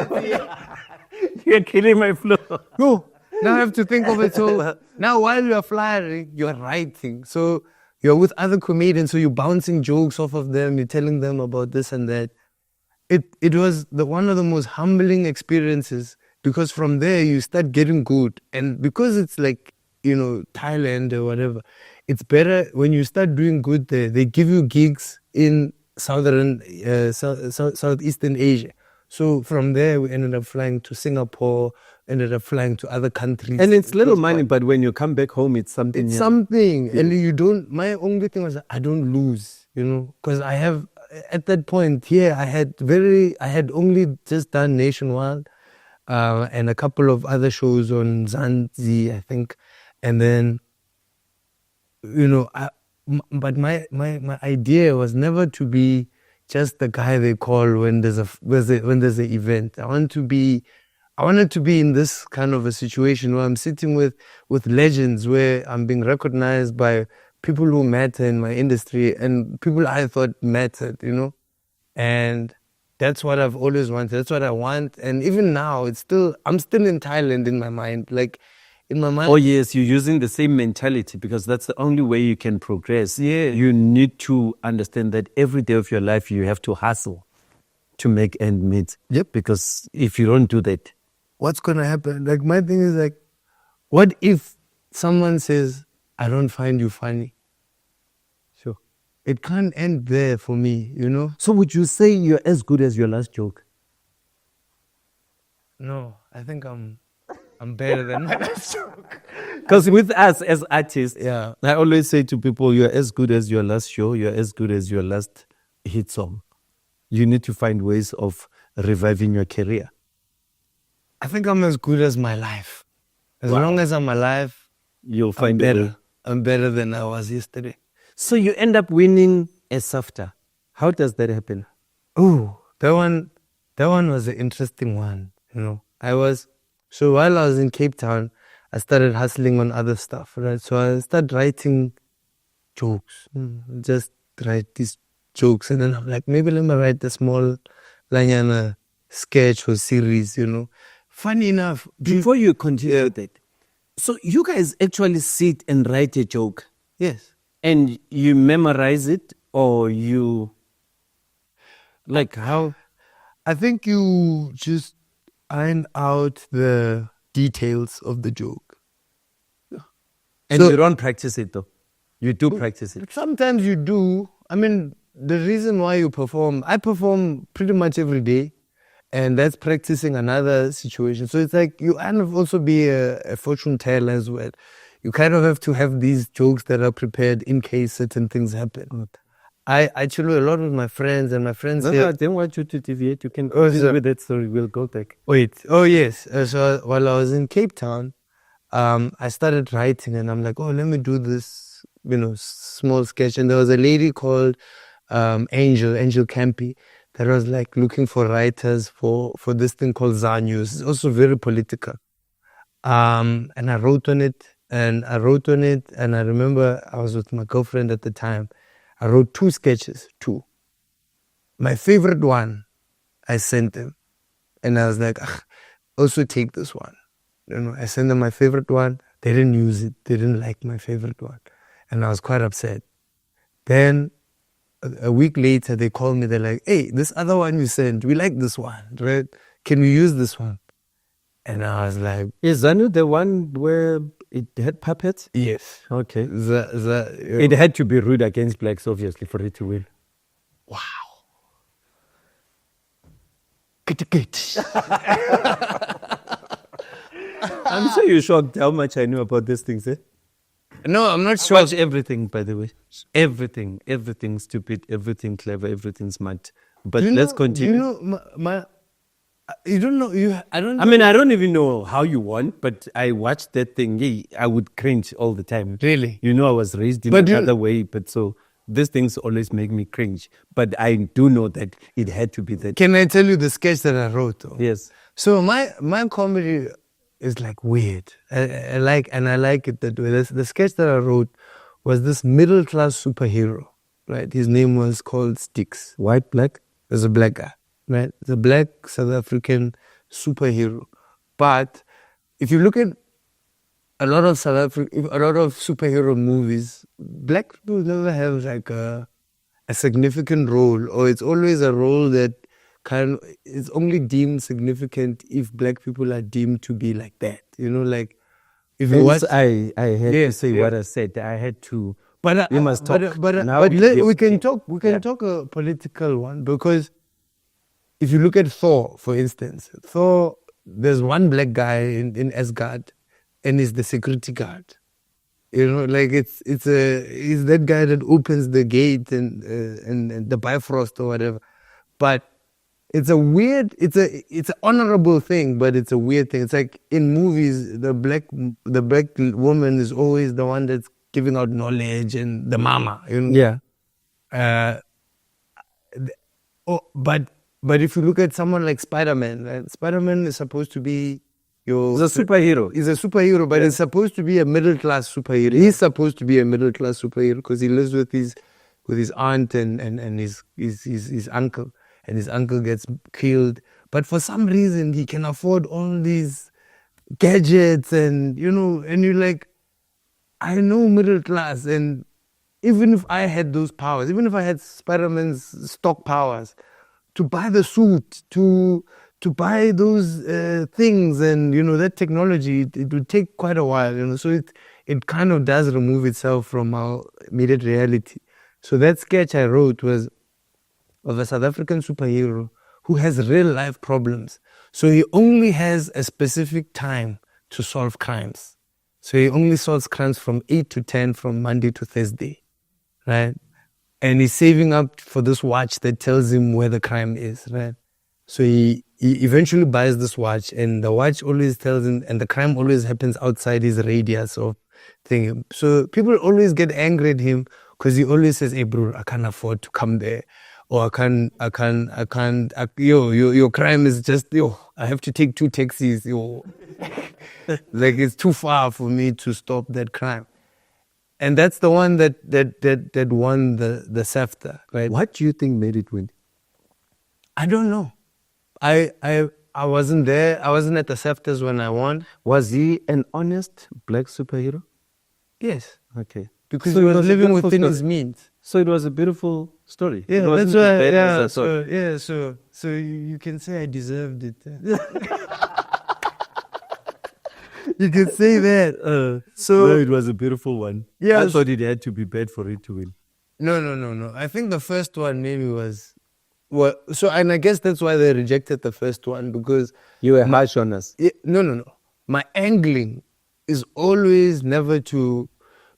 You're killing my flow. No. Now I have to think of it. So now while you're flying, you're writing. So you're with other comedians, so you're bouncing jokes off of them, you're telling them about this and that. It was one of the most humbling experiences, because from there you start getting good. And because it's like, Thailand or whatever, it's better when you start doing good there. They give you gigs in Southeastern Asia. So from there, we ended up flying to Singapore, ended up flying to other countries. And it's little money, but when you come back home, it's something. It's something. Yeah. And you don't, my only thing was I don't lose, because I have, at that point, I had only just done Nationwide and a couple of other shows on Zanzi, I think. And then, but my idea was never to be just the guy they call when there's an event. I wanted to be in this kind of a situation where I'm sitting with legends, where I'm being recognized by people who matter in my industry and people I thought mattered, And that's what I've always wanted. That's what I want. And even now, I'm still in Thailand in my mind. Like, in my mind. Oh, yes, you're using the same mentality, because that's the only way you can progress. Yeah. You need to understand that every day of your life, you have to hustle to make end meet. Yep. Because if you don't do that, what's going to happen? Like, my thing is like, what if someone says, I don't find you funny? Sure. It can't end there for me, So would you say you're as good as your last joke? No, I think I'm better than my last joke. Because with us as artists, I always say to people, you're as good as your last show, you're as good as your last hit song. You need to find ways of reviving your career. I think I'm as good as my life. As long as I'm alive, you'll find better. I'm better than I was yesterday. So you end up winning a SAFTA. How does that happen? Oh, that one was an interesting one. So while I was in Cape Town, I started hustling on other stuff, right? So I started writing jokes. Just write these jokes, and then I'm like, maybe let me write a small Lanyana sketch or series, Funny enough, before you continue with that, so you guys actually sit and write a joke? Yes. And you memorize it, or you, like how? I think you just iron out the details of the joke. And you don't practice it though? You do practice it? Sometimes you do. I mean, the reason why I perform pretty much every day. And that's practicing another situation. So it's like you kind of also be a fortune teller as well. You kind of have to have these jokes that are prepared in case certain things happen. Okay. I chill a lot with my friends, and my friends No, I didn't want you to deviate. You can continue with that story. We'll go back. Wait. Oh, yes. So while I was in Cape Town, I started writing, and I'm like, oh, let me do this, small sketch. And there was a lady called Angel Campy, that was like looking for writers for this thing called ZA News. It's also very political. And I wrote on it, and I remember I was with my girlfriend at the time. I wrote 2 sketches. My favorite one, I sent them. And I was like, also take this one. I sent them my favorite one. They didn't use it. They didn't like my favorite one. And I was quite upset. Then a week later, they call me. They're like, "Hey, this other one you sent, we like this one, right? Can we use this one?" And I was like, Is Zanu the one where it had puppets? "Yes." Okay. It It had to be rude against blacks, obviously, for it to win. wow. I'm so you're shocked how much I knew about these things, eh? No, I'm not I sure. watch everything, by the way. Everything stupid, everything clever, everything smart. But let's continue. You know, my you don't know. I don't. I mean, I don't even know how you won, but I watched that thing. Yeah, I would cringe all the time. Really? You know, I was raised in But you- another way, but so these things always make me cringe. But I do know that it had to be that. Can I tell you the sketch that I wrote? Though? Yes. So my comedy is like weird. I like it that way. The sketch that I wrote was this middle class superhero, right? His name was called Sticks. White, black? There's a black guy, right? The black South African superhero. But if you look at a lot of superhero movies, black people never have like a significant role, or it's always a role that it's only deemed significant if black people are deemed to be like that. You know, like if you watch. I had to Yes, say yeah. what I said. I had to. But we must talk. Now we can talk. We can talk a political one, because if you look at Thor, for instance, there's one black guy in Asgard, and he's the security guard. You know, like he's that guy that opens the gate and the Bifrost or whatever. But it's a weird, it's an honorable thing, but it's a weird thing. It's like in movies, the black woman is always the one that's giving out knowledge and the mama. You know? Yeah. But if you look at someone like Spider-Man, right? Spider-Man is supposed to be He's a superhero. He's a superhero, but it's supposed to be a middle-class superhero. He's supposed to be a middle-class superhero because he lives with his aunt and his uncle, and his uncle gets killed. But for some reason, he can afford all these gadgets, and and you're like, I know middle class, and even if I had those powers, even if I had Spider-Man's stock powers, to buy the suit, to buy those things, and that technology, it would take quite a while. So it kind of does remove itself from our immediate reality. So that sketch I wrote was of a South African superhero who has real life problems. So he only has a specific time to solve crimes. So he only solves crimes from 8 to 10 from Monday to Thursday, right? And he's saving up for this watch that tells him where the crime is, right? So he eventually buys this watch, and the watch always tells him, and the crime always happens outside his radius of thing. So people always get angry at him because he always says, "Hey, bro, I can't afford to come there." Or your crime is just, I have to take 2 taxis, like it's too far for me to stop that crime. And that's the one that won the SAFTA, right? What do you think made it win? I don't know. I wasn't there. I wasn't at the SAFTAs when I won. Was he an honest black superhero? Yes. Okay. Because So he it was was a living beautiful within story. his means. So it was a beautiful story. Yeah, It wasn't that's why. as bad as I Yeah, thought. so you can say I deserved it. You can say that. No, it was a beautiful one. Yeah, I thought it had to be bad for it to win. No. I think the first one maybe was and I guess that's why they rejected the first one, because You were harsh on us. no. My angling is always never to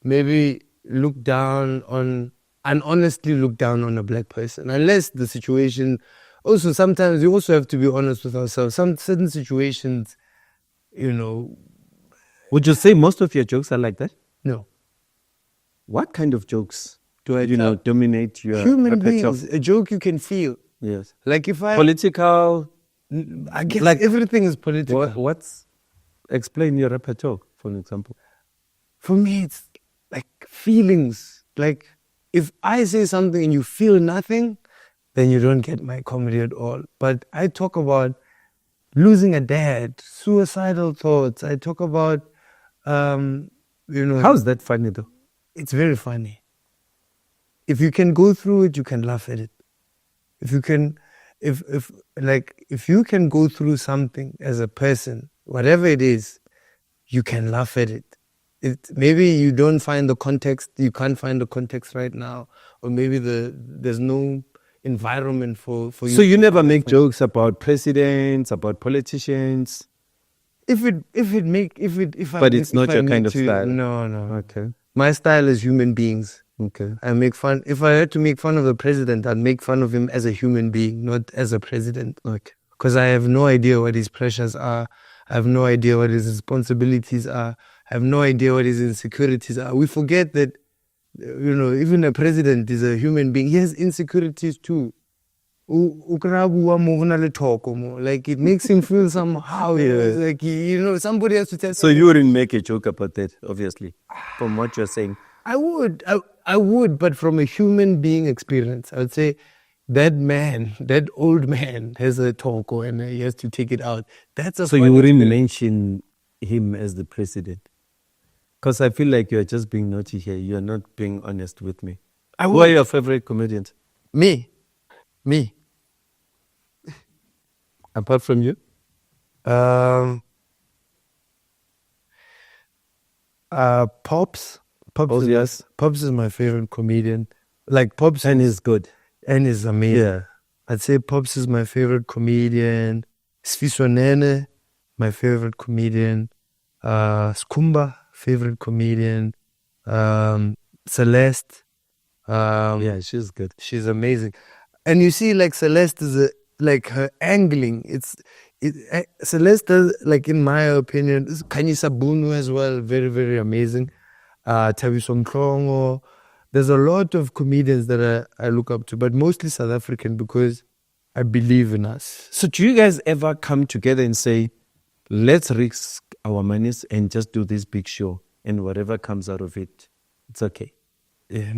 maybe look down on, and honestly look down on a black person, unless the situation. Also, sometimes you also have to be honest with ourselves. Some certain situations, Would you say most of your jokes are like that? no. What kind of jokes do dominate your Human repertoire? beings, a joke you can feel. Yes. Like if I, Political. I guess like- everything is political. Explain your repertoire, for an example. For me, it's like feelings. Like if I say something and you feel nothing, then you don't get my comedy at all. But I talk about losing a dad, suicidal thoughts. I talk about, How's that funny though? it's very funny. if you can go through it, you can laugh at it. If you can, if you can go through something as a person, whatever it is, you can laugh at it. Maybe you don't find the context, you can't find the context right now, or maybe there's no environment for you. So you never make jokes about presidents, about politicians? But it's not your kind of style. No. Okay. My style is human beings. Okay. I make fun. If I had to make fun of the president, I'd make fun of him as a human being, not as a president. Okay. Because I have no idea what his pressures are. I have no idea what his responsibilities are. I have no idea what his insecurities are. We forget that, even a president is a human being. He has insecurities too. Like, it makes him feel somehow. Like, somebody has to tell. So you wouldn't make a joke about that, obviously, from what you're saying. I would, but from a human being experience, I would say that old man has a talk and he has to take it out. So you wouldn't mention him as the president? Because I feel like you're just being naughty here. You're not being honest with me. Who are your favorite comedians? Me. Apart from you? Pops. Pops is my favorite comedian. Like Pops, and he's good. And he's amazing. Yeah. I'd say Pops is my favorite comedian. Sfiswanene, my favorite comedian. Skumba, favorite comedian. Celeste. Yeah, she's good. She's amazing. And you see, like, Celeste is like her angling. Celeste does, like, in my opinion, Kanyisa Bunu as well, very, very amazing. Tabiso Mhlongo. There's a lot of comedians that I look up to, but mostly South African because I believe in us. So do you guys ever come together and say, let's risk our monies and just do this big show, and whatever comes out of it, it's okay? Yeah,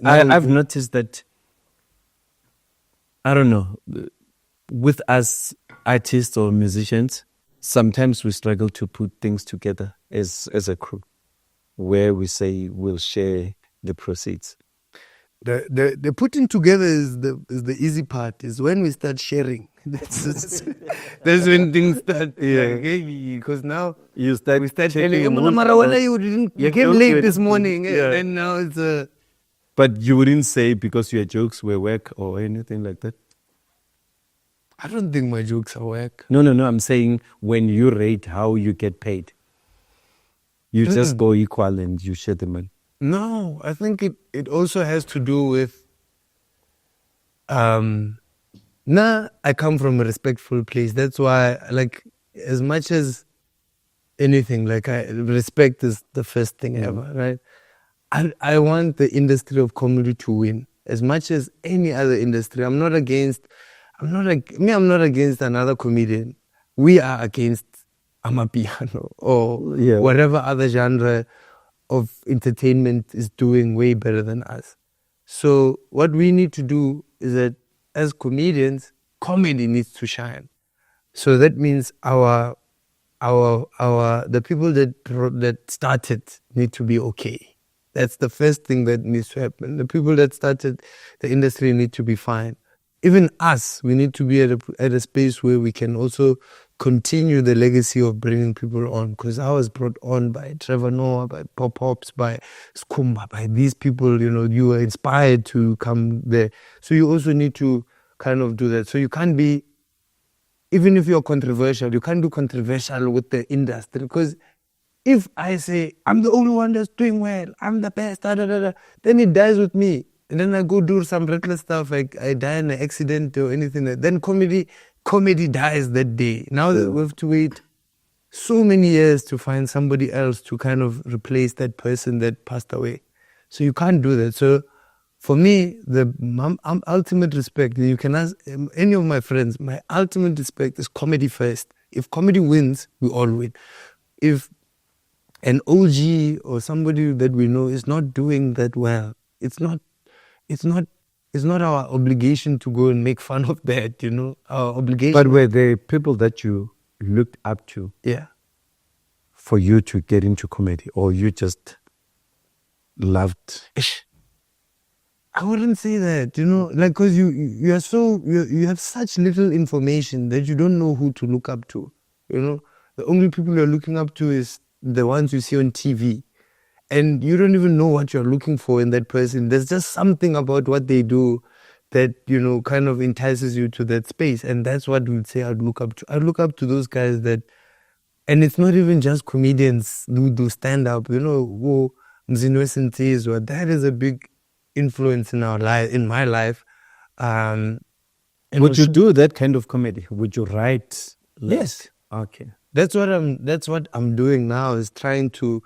I've noticed that, I don't know, with us artists or musicians, sometimes we struggle to put things together as a crew, where we say we'll share the proceeds. The putting together is the easy part. Is when we start sharing. That's when things start. Yeah. Because now we start telling checking. you came late this morning, Yeah. and now it's a. But you wouldn't say because your jokes were whack or anything like that? I don't think my jokes are whack. No. I'm saying when you rate how you get paid, you just go equal and you share the money. No, I think it also has to do with I come from a respectful place. That's why, like, as much as anything, like, respect is the first thing ever, right? I want the industry of comedy to win as much as any other industry. I'm not against another comedian. We are against Amapiano or whatever other genre of entertainment is doing way better than us. So what we need to do is that as comedians, comedy needs to shine. So that means the people that started need to be okay. That's the first thing that needs to happen. The people that started the industry need to be fine. Even us, we need to be at a space where we can also continue the legacy of bringing people on. Because I was brought on by Trevor Noah, by Pop Pops, by Skumba, by these people. You were inspired to come there. So you also need to kind of do that. So you can't be, even if you're controversial, you can't do controversial with the industry. Because if I say, I'm the only one that's doing well, I'm the best, then it dies with me. And then I go do some reckless stuff, like I die in an accident or anything. Then comedy dies that day. Now we have to wait so many years to find somebody else to kind of replace that person that passed away. So you can't do that. So for me, the ultimate respect, you can ask any of my friends, my ultimate respect is comedy first. If comedy wins, we all win. If an OG or somebody that we know is not doing that well, it's not our obligation to go and make fun of that, our obligation. But were there people that you looked up to? Yeah. For you to get into comedy, or you just loved? I wouldn't say that, like, because you have such little information that you don't know who to look up to. The only people you're looking up to is the ones you see on TV, and you don't even know what you're looking for in that person. There's just something about what they do that kind of entices you to that space, and that's what we'd say I'd look up to. I'd look up to those guys that, and it's not even just comedians who do stand up. Who Mzino Sintizwa, that is a big influence in our life, in my life. And would you do that kind of comedy? Would you write? Yes. Okay. That's what I'm doing now, is trying to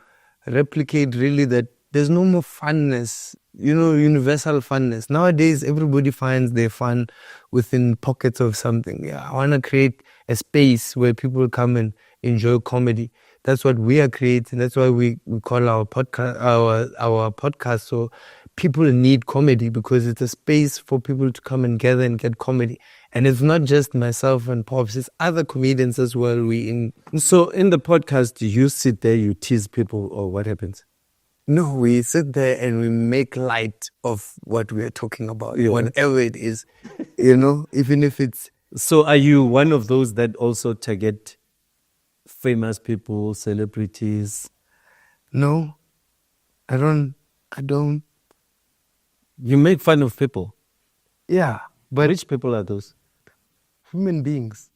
replicate really that there's no more funness, universal funness. Nowadays, everybody finds their fun within pockets of something. Yeah, I want to create a space where people come and enjoy comedy. That's what we are creating. That's why we call our podcast. So people need comedy, because it's a space for people to come and gather and get comedy. And it's not just myself and Pops, it's other comedians as well. So in the podcast, you sit there, you tease people, or what happens? No, we sit there and we make light of what we are talking about, whatever it is, even if it's... So are you one of those that also target famous people, celebrities? No, I don't. You make fun of people? Yeah. But which people are those? Human beings.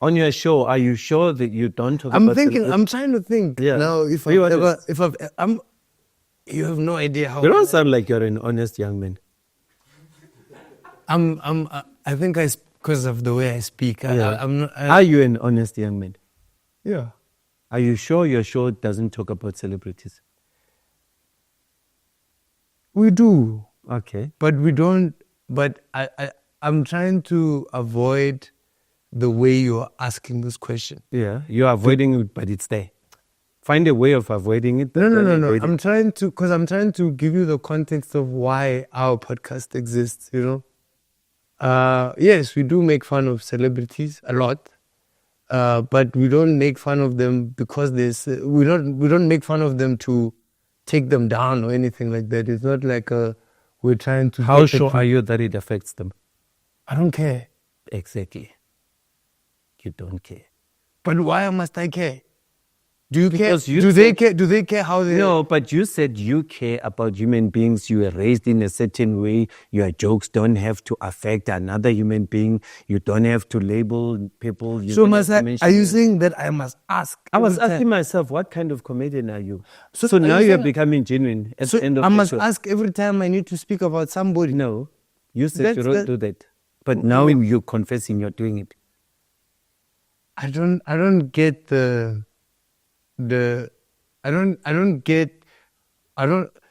On your show, are you sure that you don't talk I'm trying to think. Yeah. Now, you have no idea how... You don't sound like you're an honest young man. I think because of the way I speak. Yeah. Are you an honest young man? Yeah. Are you sure your show doesn't talk about celebrities? We do. Okay. But we don't... But I'm trying to avoid the way you're asking this question. Yeah, you're avoiding it, but it's there. Find a way of avoiding it. No. I'm trying to give you the context of why our podcast exists, Yes, we do make fun of celebrities a lot, but we don't make fun of them because we don't make fun of them to take them down or anything like that. It's not like we're trying to... How sure are you that it affects them? I don't care. Exactly. You don't care. But why must I care? Do you Because care? Do they care? Do they care how they... No, but you said you care about human beings. You were raised in a certain way. Your jokes don't have to affect another human being. You don't have to label people. So are you saying that I must ask? I was asking myself, what kind of comedian are you? So now you're becoming genuine at the end of I the must show. ask every time I need to speak about somebody. No, you said you don't do that. But now you're confessing you're doing it. I don't get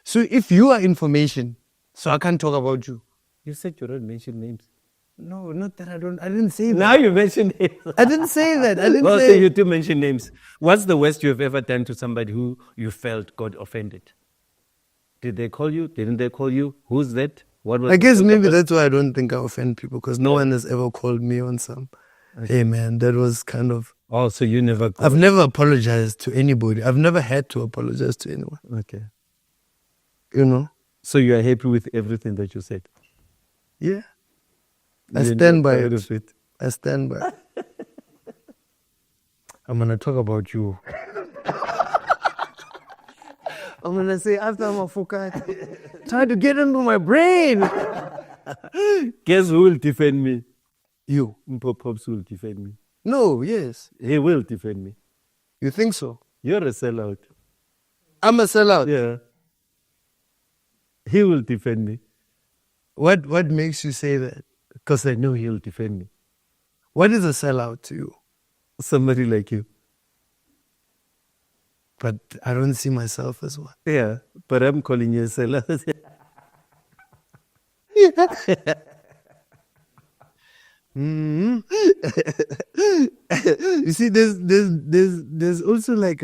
so if you are information, so I can't talk about you. You said you don't mention names. No, not that I didn't say that. Now you mentioned names. I didn't say that. Well, say you do mention names. What's the worst you have ever done to somebody who you felt got offended? Did they call you? Didn't they call you? Who's that? What was... I guess maybe that's why I don't think I offend people, because no one has ever called me on some... Okay. Hey man, that was kind of... Oh, so you never... I've never apologized to anybody. I've never had to apologize to anyone. Okay. So you are happy with everything that you said? Yeah. I stand by it. I stand by it. I'm going to talk about you. I'm going to say, after I'm a fucker, try to get into my brain. Guess who will defend me? You. Pops will defend me. No, yes. He will defend me. You think so? You're a sellout. I'm a sellout? Yeah. He will defend me. What makes you say that? Because I know he'll defend me. What is a sellout to you? Somebody like you. But I don't see myself as one. Yeah, but I'm calling you a sellout. Yeah. Mm-hmm. You see, there's also like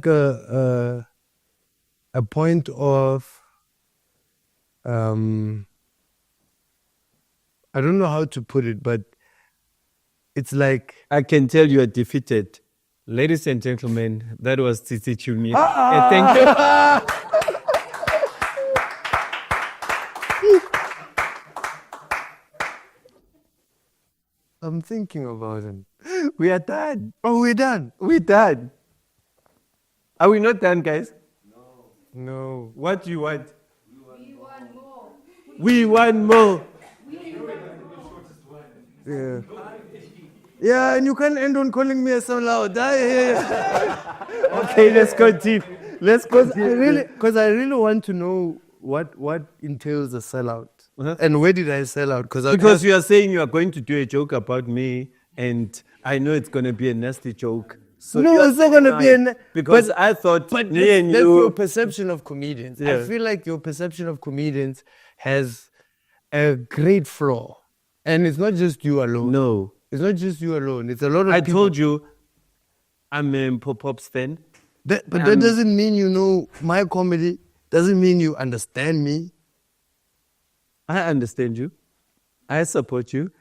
a point of I don't know how to put it, but it's like... I can tell you are defeated. Ladies and gentlemen, that was Tsitsi Chiumya. Thank you. I'm thinking about it. We are done. Oh, we're done. We're done. Are we not done, guys? No. What do you want? We want more. We want more. Yeah. Yeah, and you can't end on calling me a sellout. Okay, let's continue. Let's continue. Because I really want to know what entails a sellout. Uh-huh. And where did I sell out? Because you are saying you are going to do a joke about me, and I know it's going to be a nasty joke. So no, it's not going to be because I thought But me that's, and that's you. your perception of comedians. Yeah. I feel like your perception of comedians has a great flaw. And it's not just you alone. No. It's not just you alone. It's a lot of I people. told you I'm a Pop-Pop's fan. But that doesn't mean you know my comedy. Doesn't mean you understand me. I understand you. I support you.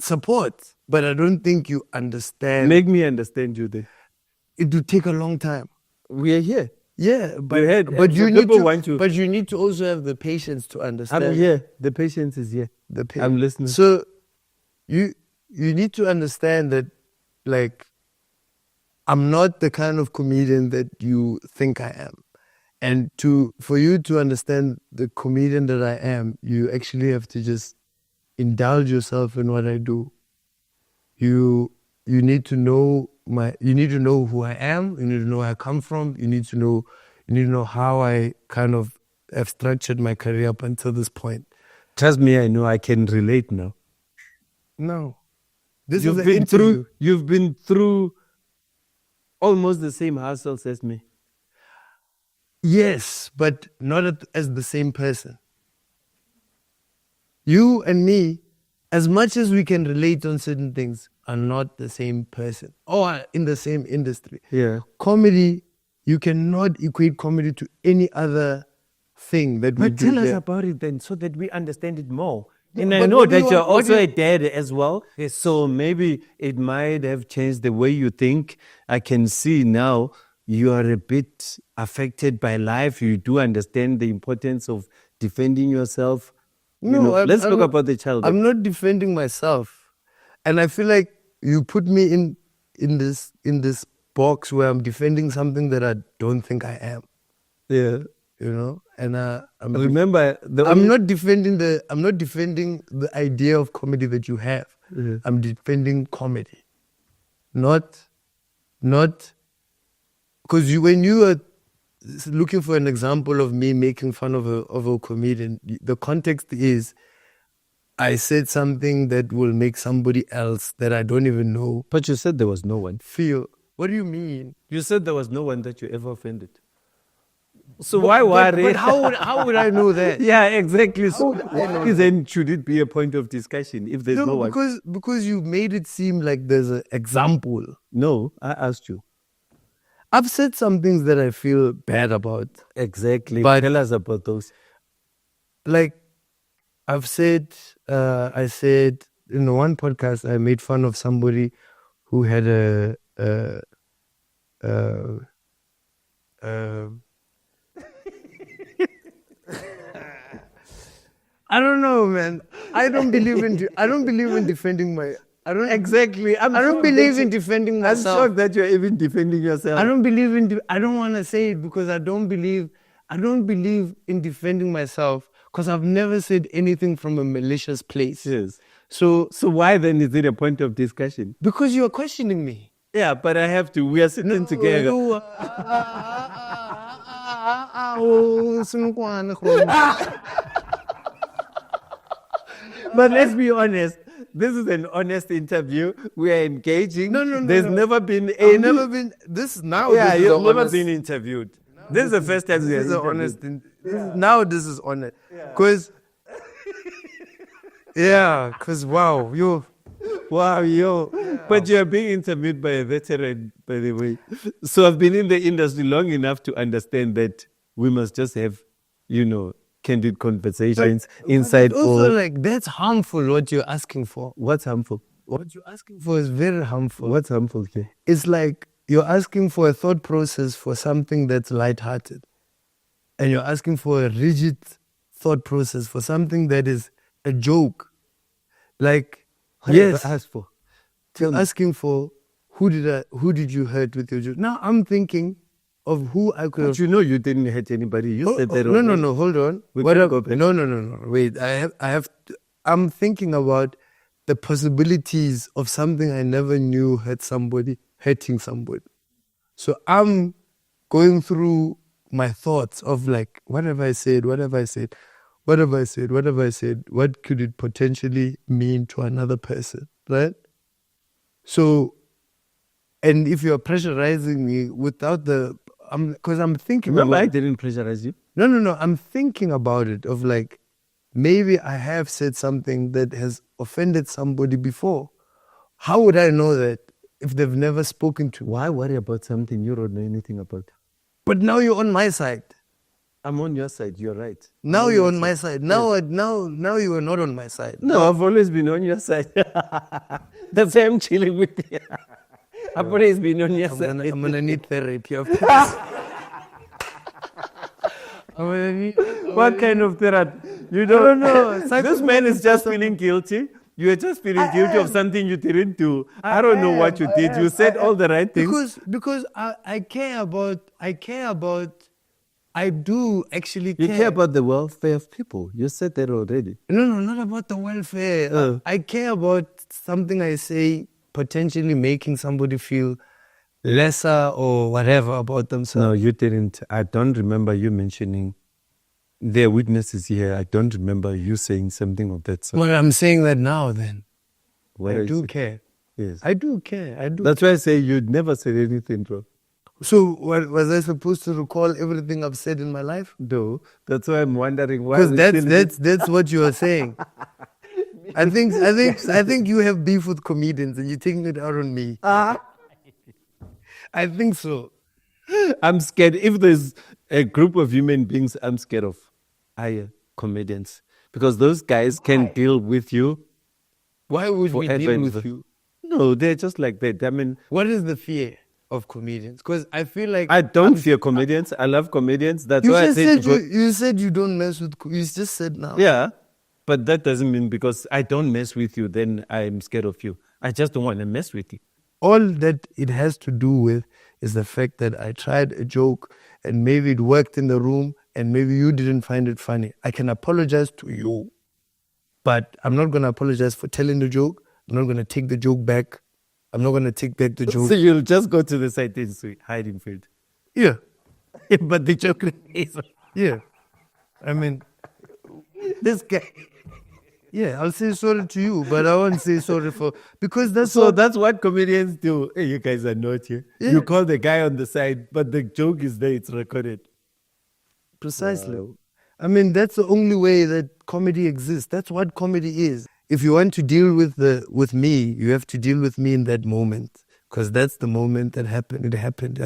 Support. But I don't think you understand. Make me understand you then. It will take a long time. We are here. Yeah, but you need to. But you need to also have the patience to understand. I'm here. The patience is here. I'm listening. So you need to understand that, like, I'm not the kind of comedian that you think I am. And for you to understand the comedian that I am, you actually have to just indulge yourself in what I do. You need to know who I am, you need to know where I come from, you need to know how I kind of have structured my career up until this point. Trust me, I know I can relate now. No. You've been through almost the same hassles as me. Yes, but not as the same person. You and me, as much as we can relate on certain things, are not the same person or in the same industry. Yeah. Comedy, you cannot equate comedy to any other thing that we do. But tell us about it then so that we understand it more. And I know that you're also a dad as well. Yes. So maybe it might have changed the way you think. I can see now you are a bit affected by life. You do understand the importance of defending yourself. No, let's talk about the child. I'm not defending myself. And I feel like you put me in this box where I'm defending something that I don't think I am. Yeah. You know? And I'm not defending the idea of comedy that you have. Yeah. I'm defending comedy. Not because when you are looking for an example of me making fun of a comedian, the context is I said something that will make somebody else that I don't even know But you said there was no one. feel. What do you mean? You said there was no one that you ever offended. So why worry? But how would I know that? Yeah, exactly. So why then should it be a point of discussion if there's no one? Because you made it seem like there's an example. No, I asked you. I've said some things that I feel bad about. Exactly. But- Tell us about those. Like I said in one podcast, I made fun of somebody who had I don't know, man. I don't believe in defending my. Exactly. I don't believe in defending I'm myself. shocked that you're even defending yourself. I don't believe in. I don't want to say it because I don't believe in defending myself because I've never said anything from a malicious place. Yes. So why then is it a point of discussion? because you are questioning me. Yeah, but I have to. We are sitting together. But let's be honest. This is an honest interview. We are engaging. No. There's never been any. I've never been. This now. Yeah, this is you've a never honest- been interviewed. This is the first time This is you're honest. interviewed. Now this is honest. Because. Yeah, because wow, you. Wow, yo. But you're being interviewed by a veteran, by the way. So I've been in the industry long enough to understand that we must just have, candid conversations inside Also, all. like that's harmful. What you're asking for. What's harmful? What you're asking for is very harmful. What's harmful here? It's like you're asking for a thought process for something that's lighthearted, and you're asking for a rigid thought process for something that is a joke. Like, What did yes, I ask for? You're asking for who did you hurt with your joke? Now I'm thinking of who I could But have. you didn't hurt anybody. You said that. No, hold on. We can go back. No. Wait, I'm thinking about the possibilities of something I never knew hurting somebody. So I'm going through my thoughts of like, what have I said? What could it potentially mean to another person, right? So, and if you're pressurizing me without because I'm thinking Remember, about, I didn't pressurize you. No, I'm thinking about it of like, maybe I have said something that has offended somebody before. How would I know that if they've never spoken to me? Why worry about something you don't know anything about? But now you're on my side. I'm on your side. You're right. Now you're on my side. Now you are not on my side. No, I've always been on your side. That's why I'm chilling with you. I've always been on your side. I'm gonna need therapy. What kind of therapy? You don't know. This man is just feeling guilty. You are just feeling guilty of something you didn't do. I don't know what you did. You said all the right things. Because I care about. I do actually care. You care about the welfare of people. You said that already. No, not about the welfare. I care about something I say potentially making somebody feel lesser or whatever about themselves. No, you didn't. I don't remember you mentioning there are witnesses here. I don't remember you saying something of that sort. Well, I'm saying that now then. Where I is do it? care. Yes. I do care. I do. That's why I say you never said anything wrong. So was I supposed to recall everything I've said in my life? No. That's why I'm wondering why. Because that's what you are saying. I think you have beef with comedians and you're taking it out on me. I think so. I'm scared. If there's a group of human beings I'm scared of, comedians. Because those guys can deal with you. Why would we forever deal and with ever. you? No, they're just like that. I mean, What is the fear of comedians? Because I feel like I don't fear comedians. I love comedians. That's you why I just said said you said you don't mess with. You just said now. yeah, but that doesn't mean because I don't mess with you, then I'm scared of you. I just don't want to mess with you. All that it has to do with is the fact that I tried a joke and maybe it worked in the room and maybe you didn't find it funny. I can apologize to you, but I'm not going to apologize for telling the joke. I'm not going to take the joke back. I'm not going to take back the joke. So you'll just go to the side and say, hide in field. Yeah, But the joke is yeah. I mean, this guy. yeah, I'll say sorry to you, but I won't say sorry because that's So what. that's what comedians do. Hey, you guys are naughty. Yeah. You call the guy on the side, but the joke is there, it's recorded. Precisely. Wow. I mean, that's the only way that comedy exists. That's what comedy is. If you want to deal with me, you have to deal with me in that moment. Because that's the moment that happened. It happened.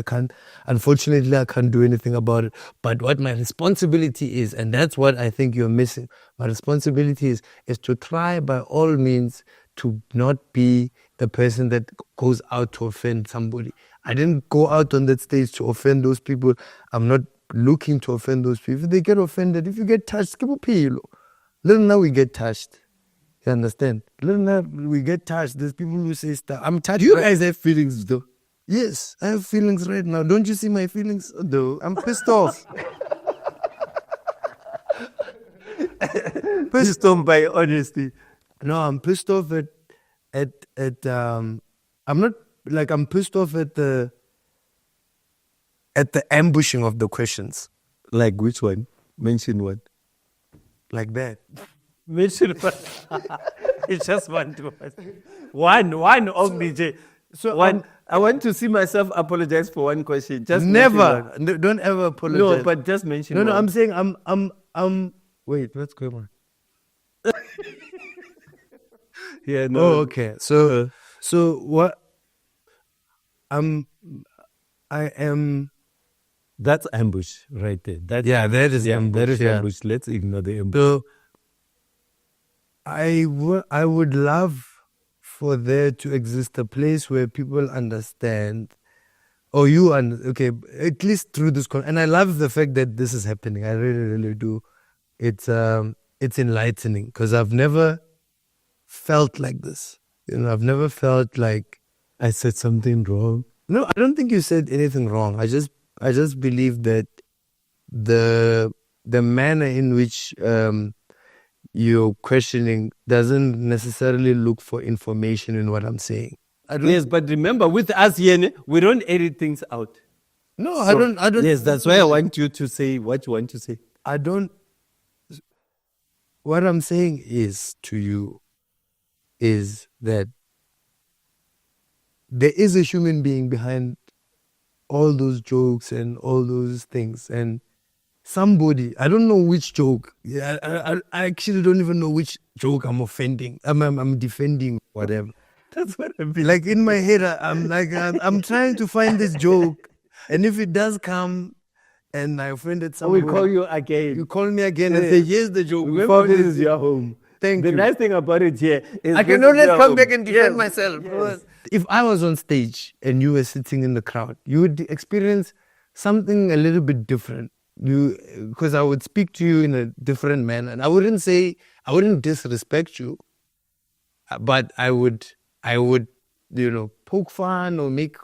Unfortunately, I can't do anything about it. But what my responsibility is, and that's what I think you're missing, my responsibility is to try by all means to not be the person that goes out to offend somebody. I didn't go out on that stage to offend those people. I'm not looking to offend those people. If they get offended, if you get touched, little now we get touched. You understand? Little now we get touched. There's people who say stuff. I'm touched. Do you guys have feelings though? Yes, I have feelings right now. Don't you see my feelings? No, I'm pissed off. Pissed off by honesty. No, I'm pissed off I'm pissed off at the ambushing of the questions. Like which one? Mention one. Like that. Mention one. It's just one to us. One only. So one. I want to see myself apologize for one question. Just never. No, don't ever apologize. No, but just mention No, one. I'm saying I'm. Wait, what's going on? Yeah, no. Oh, okay. So what? I am. That's ambush right there. That is ambush. That is yeah. ambush. Let's ignore the ambush. So I would love for there to exist a place where people understand, or okay, at least through this and I love the fact that this is happening. I really, really do. It's enlightening because I've never felt like this. I've never felt like I said something wrong. no. I don't think you said anything wrong. I just believe that the manner in which you're questioning doesn't necessarily look for information in what I'm saying. Yes, but remember, with us here, we don't edit things out. No, I don't. Yes, that's why I want you to say what you want to say. I don't. What I'm saying is to you is that there is a human being behind all those jokes and all those things, and somebody, I don't know which joke. Yeah, I actually don't even know which joke I'm offending. I'm defending, whatever. That's what I feel. Like in my head, I'm like, I'm trying to find this joke, and if it does come, and I offended We somebody, call you again. you call me again and say, here's the joke. We Remember, found this it. is your home. Thank The you. nice thing about it here is I this can always is your come home. back and defend Yes. myself. Yes. If I was on stage and you were sitting in the crowd, you would experience something a little bit different. Because I would speak to you in a different manner. And I wouldn't disrespect you, but I would, poke fun or make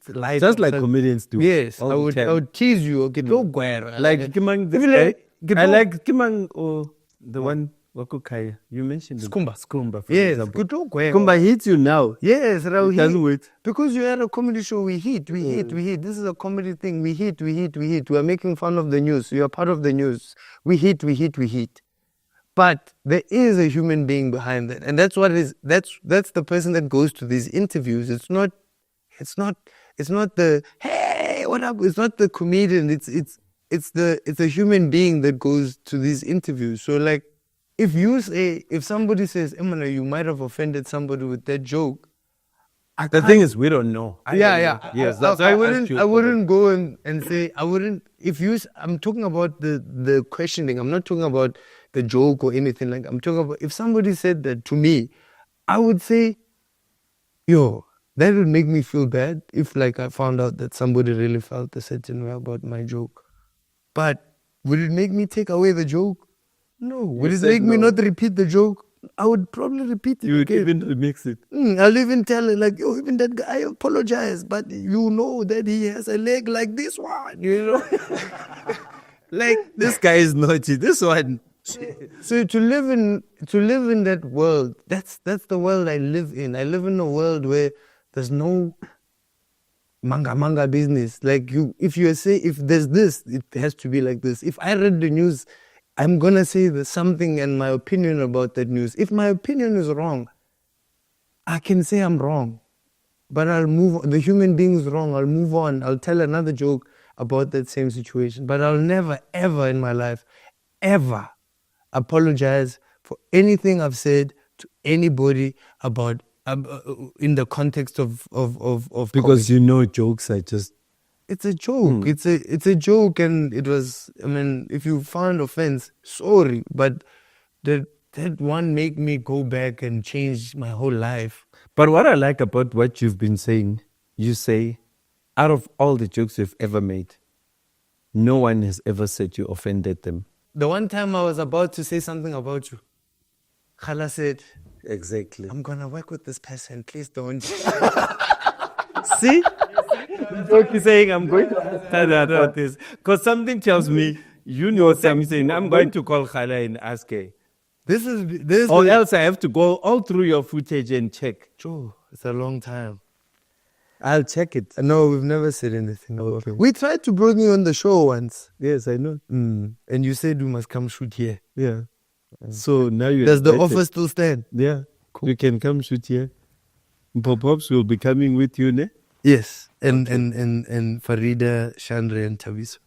light. Just of like some- comedians do. Yes, all I the would time. tease you. Okay, don't go ahead. Like Kimang, this Even like- guy. I like Kimang or the one Wakukaya. You mentioned him. Skumba. Skumba, for Yes, example. don't go ahead. Skumba hits you now. Yes, It doesn't wait. Because you're at a comedy show, we hit. This is a comedy thing. We hit. We are making fun of the news. You are part of the news. We hit. But there is a human being behind that, and that's what it is. That's the person that goes to these interviews. It's not the hey, what up? It's not the comedian. It's a human being that goes to these interviews. So like, if somebody says, Emma, you might have offended somebody with that joke. The thing is, we don't know. Yeah. Yes, that's why I I asked you for wouldn't go and say, I wouldn't, I'm talking about the questioning. I'm not talking about the joke or anything like, I'm talking about, if somebody said that to me, I would say, yo, that would make me feel bad if like I found out that somebody really felt a certain way about my joke. But would it make me take away the joke? No. Would it said make me no. not repeat the joke? I would probably repeat it You would again. even remix it. I'll even tell her like, yo, even that guy apologize, but you know that he has a leg like this one, like This guy is naughty. This one. so to live in that world, that's the world I live in. I live in a world where there's no manga business. Like if there's this, it has to be like this. If I read the news, I'm gonna say there's something and my opinion about that news. If my opinion is wrong, I can say I'm wrong, but I'll move on. The human being is wrong. I'll move on. I'll tell another joke about that same situation, but I'll never, ever in my life, ever apologize for anything I've said to anybody about in the context of Because you know jokes are just... it's a joke. It's a joke, and it was. I mean, if you found offense, sorry, but that one make me go back and change my whole life. But what I like about what you've been saying, you say, out of all the jokes you've ever made, no one has ever said you offended them. The one time I was about to say something about you, Khala said, Exactly. "I'm gonna work with this person. Please don't." See? The joke is saying, I'm going to ask Tada about this. Because something tells me, you know something. I'm going to call Khala and ask her. This Or else I have to go all through your footage and check. Joe, it's a long time. I'll check it. No, we've never said anything about him. We tried to bring you on the show once. Yes, I know. And you said we must come shoot here. Yeah. So now you... Does the offer still stand? Yeah. Cool. You can come shoot here. Pops will be coming with you, ne? Yes. And Farida, Chandra, and Tavis.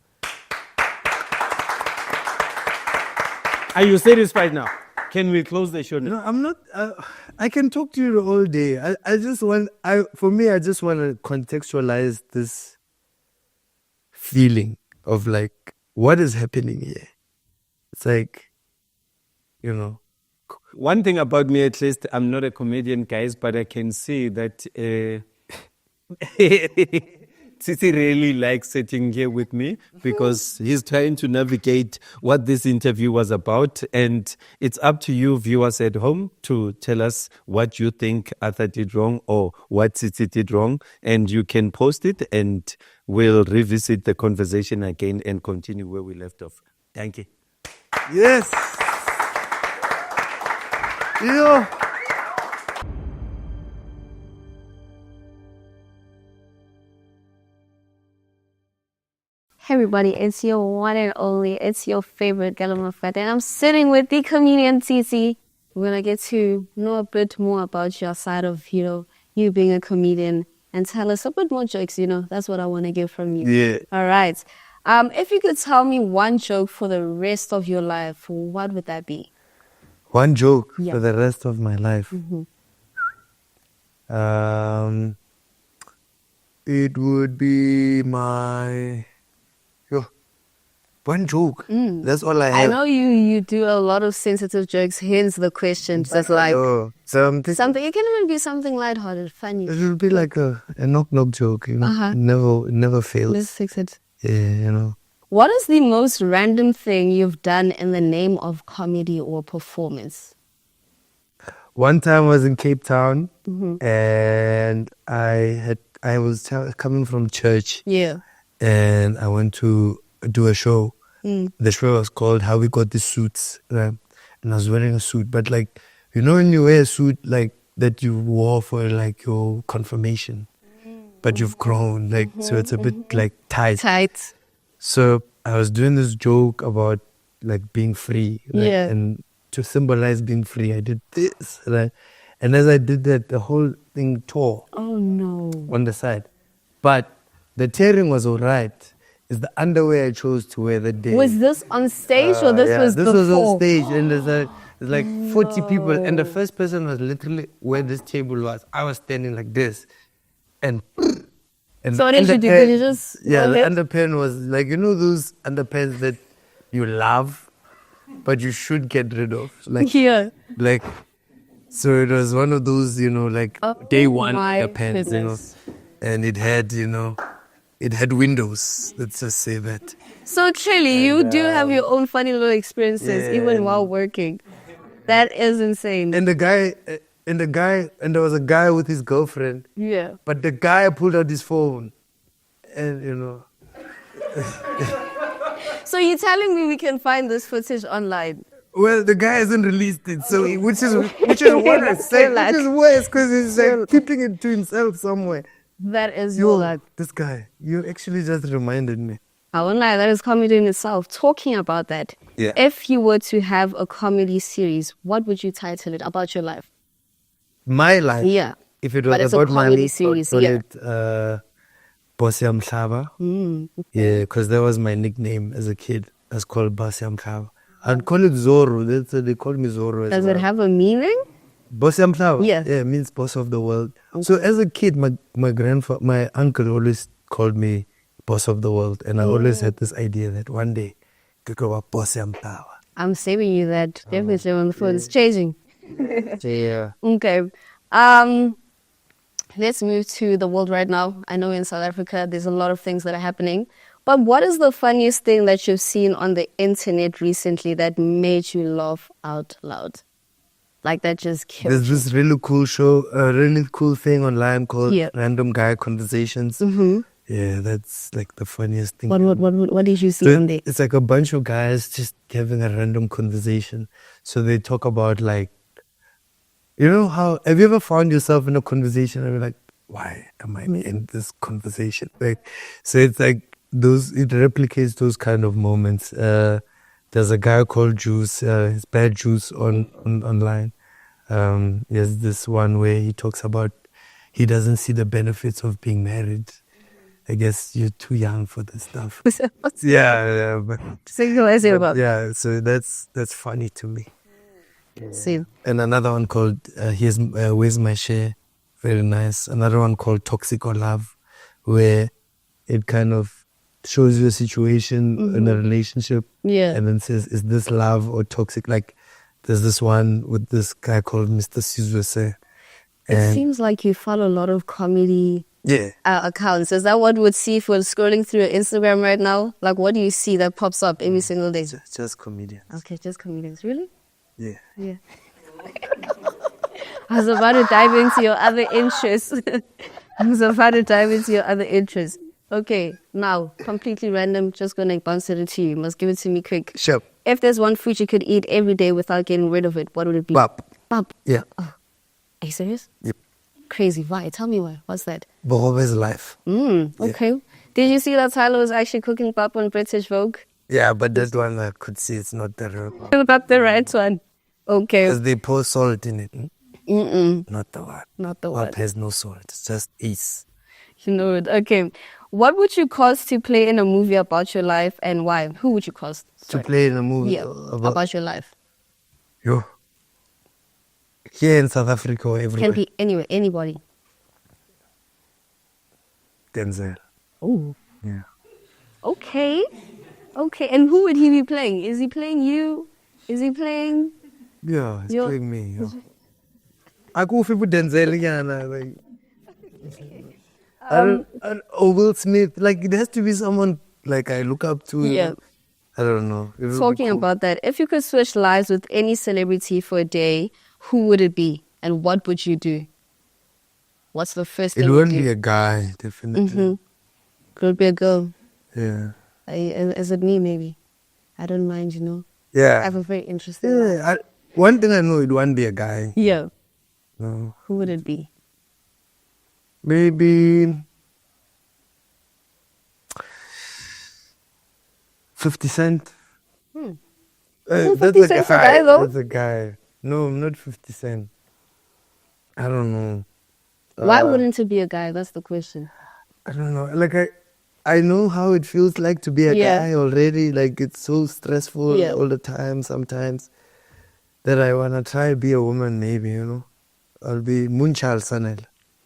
Are you satisfied now? Can we close the show now? No, I'm not. I can talk to you all day. I just want to contextualize this feeling of like, what is happening here? It's like, One thing about me, at least, I'm not a comedian, guys, but I can see that Tsitsi really likes sitting here with me because he's trying to navigate what this interview was about. And it's up to you, viewers at home, to tell us what you think Arthur did wrong or what Tsitsi did wrong. And you can post it and we'll revisit the conversation again and continue where we left off. Thank you. Yes. You know, Hey everybody, it's your one and only, it's your favorite Galamafat, and I'm sitting with the comedian Tsitsi. We're gonna get to know a bit more about your side of, you being a comedian, and tell us a bit more jokes, that's what I want to get from you. Yeah. All right. If you could tell me one joke for the rest of your life, what would that be? one joke Yeah. for the rest of my life. It would be my one joke. That's all I I have. know you do a lot of sensitive jokes, hence the question, just like Something. something. It can even be something lighthearted, funny. It would be like a knock joke, Uh-huh. It never fails. Let's fix it. Yeah, What is the most random thing you've done in the name of comedy or performance? One time I was in Cape Town, and I was coming from church, Yeah. and I went to do a show. The show was called How We Got the Suits, right? And I was wearing a suit, but like, when you wear a suit like that you wore for like your confirmation, but you've grown, like, so it's a bit like tight. Tight. So I was doing this joke about like being free, right? Yeah. And to symbolize being free, I did this, right? And as I did that, the whole thing tore Oh no. on the side. But the tearing was all right. It's the underwear I chose to wear that day. Was this on stage or this was this before? was on stage, and there's like 40 people, and the first person was literally where this table was. I was standing like this, and So what did you do? Did you just the go ahead? underpin was like, those underpants that you love, but you should get rid of, like Yeah. like. So it was one of those, like Oh day one my underpants, goodness. and it had, it had windows. Let's just say that. So truly, you do have your own funny little experiences even while working. That is insane. And there was a guy with his girlfriend. Yeah. But the guy pulled out his phone, and So you're telling me we can find this footage online? well, the guy hasn't released it, so which is worse. Which is worse because he's like keeping it to himself somewhere. That is your luck. This guy, you actually just reminded me. I won't lie, that is comedy in itself. Talking about that, if you were to have a comedy series, what would you title it about your life? My life. Yeah. If it was But it's a about my comedy life, series, I would yeah. call it Bossy Amhlaba. Yeah, because that was my nickname as a kid. I was called Bossy Amhlaba. I'd call it Zorro. They call me Zorro as Does well. it have a meaning? Bossy Amhlaba? Yes. Yeah, it means boss of the world. So as a kid, my uncle always called me boss of the world. And I always had this idea that one day, I could go up Bossy Amhlaba. I'm saving you that. Definitely on the phone. It's changing. So yeah. Okay. Let's move to the world right now. I know in South Africa, there's a lot of things that are happening. But what is the funniest thing that you've seen on the internet recently that made you laugh out loud? Like that just killed There's this really cool show, a really cool thing online called Yeah. Random Guy Conversations. Yeah, that's like the funniest thing. What did you see So on there? it's like a bunch of guys just having a random conversation. So they talk about like, have you ever found yourself in a conversation and you're like, why am I in this conversation? Like, so it's like it replicates those kind of moments. There's a guy called Juice, his bad Juice online. There's this one where he talks about he doesn't see the benefits of being married. I guess you're too young for this stuff. Yeah, but yeah, so that's funny to me. See. And another one called Where's My Share? Very nice. Another one called Toxic or Love, where it kind of shows you a situation in a relationship, and then says, is this love or toxic? Like, there's this one with this guy called Mr. Sizwese. It seems like you follow a lot of comedy Yeah. accounts. Is that what would see if we're scrolling through your Instagram right now? Like, what do you see that pops up every single day? Just comedians. Okay, just comedians. Really? Yeah. Yeah. I was about to dive into your other interests. Okay, now, completely random, just gonna bounce it to you. You must give it to me quick. Sure. If there's one food you could eat every day without getting rid of it, what would it be? Pap. Pap. Yeah. Are you serious? Yep. Crazy. Why? Tell me why. What's that? Bohobe's life. Okay. Did you see that Tyler was actually cooking pap on British Vogue? Yeah, but that one I could see it's not the real one. Not the right one. Okay. Because they pour salt in it. Not the one. Not the Pap one. has no salt. It's just ice. You know it. Okay. What would you cast to play in a movie about your life and why? Who would you cast? To play in a movie Yeah, about your life. Yo. Here in South Africa or everywhere. Can be anywhere, anybody. Denzel. Oh. Yeah. Okay. Okay. And who would he be playing? Is he playing you? Is he playing? Yeah, he's Yo- playing me. Yo. I go for Denzel again. Like, or Will Smith. Like, it has to be someone like I look up to. Yeah. I don't know. It would be Talking cool. about that, if you could switch lives with any celebrity for a day, who would it be? And what would you do? What's the first thing It you won't do? be a guy, definitely. Could be a girl. Yeah. Is it me, maybe? I don't mind, you know. I Yeah. have a very interesting life. Yeah. One thing I know, it won't be a guy. Yeah. No. Who would it be? Maybe 50 Cent. Isn't That's 50 a Cent's a guy. guy, though? That's a guy. No, not 50 Cent. I don't know. Why wouldn't it be a guy? That's the question. I don't know. Like I know how it feels like to be a Yeah. guy already. Like it's so stressful Yeah. all the time sometimes that I wanna try be a woman maybe, you know. I'll be Moonchild Sanel.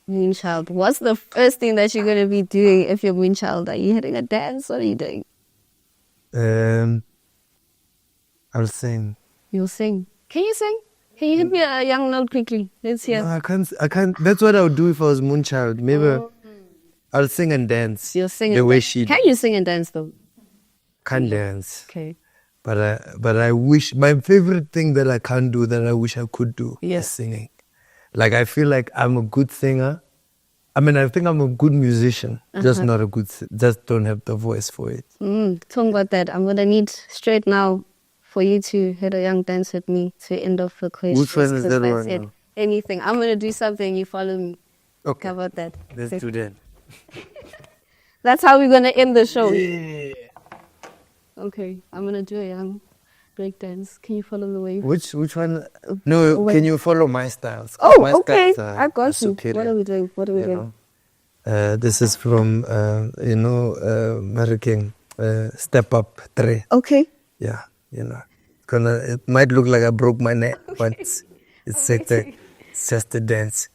Moonchild. What's the first thing that you're going to be doing if you're Moonchild? Are you hitting a dance? What are you doing? I'll sing. You'll sing. Can you sing? Can you hit me a young note quickly? Let's hear. No, I can't. That's what I would do if I was Moonchild. Maybe I'll sing and dance. You'll sing the and way dance. she Can you sing and dance though? can dance. Okay. But I wish my favorite thing that I can't do that I wish I could do Yes. is singing. Like I feel like I'm a good singer. I mean, I think I'm a good musician, just not a good, just don't have the voice for it. Talking about that, I'm gonna need straight now for you to hit a young dance with me to end off the question. Which one is that one now? Anything. I'm gonna do something. You follow me. Okay, How about that? let's Okay. do that. That's how we're gonna end the show. Yeah. Okay, I'm gonna do a young break dance. Can you follow the wave? Which one? No, Wait. can you follow my styles? 'Cause Oh, my okay. styles are- I are got you. superior, What are we doing? What are we you doing? know? This is from American Step Up 3. Okay. Yeah, you know, it might look like I broke my neck, but it's just a dance.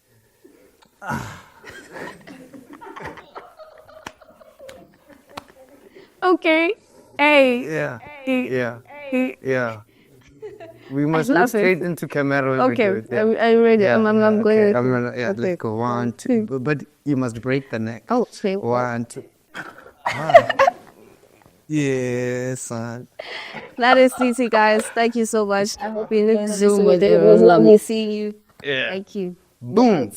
Okay. Hey. Yeah, Hey. yeah, Hey. yeah. We must love look it. straight into camera. when we Okay. do it, yeah. I'm ready. Yeah, I'm okay. going. I'm gonna, yeah, Okay. let's go. 1, 2. But you must break the neck. Oh, okay. 1, 2. Yes, son. That is Tsitsi, guys. Thank you so much. I hope you Zoom with it. It was lovely seeing you. Yeah. Thank you. Boom.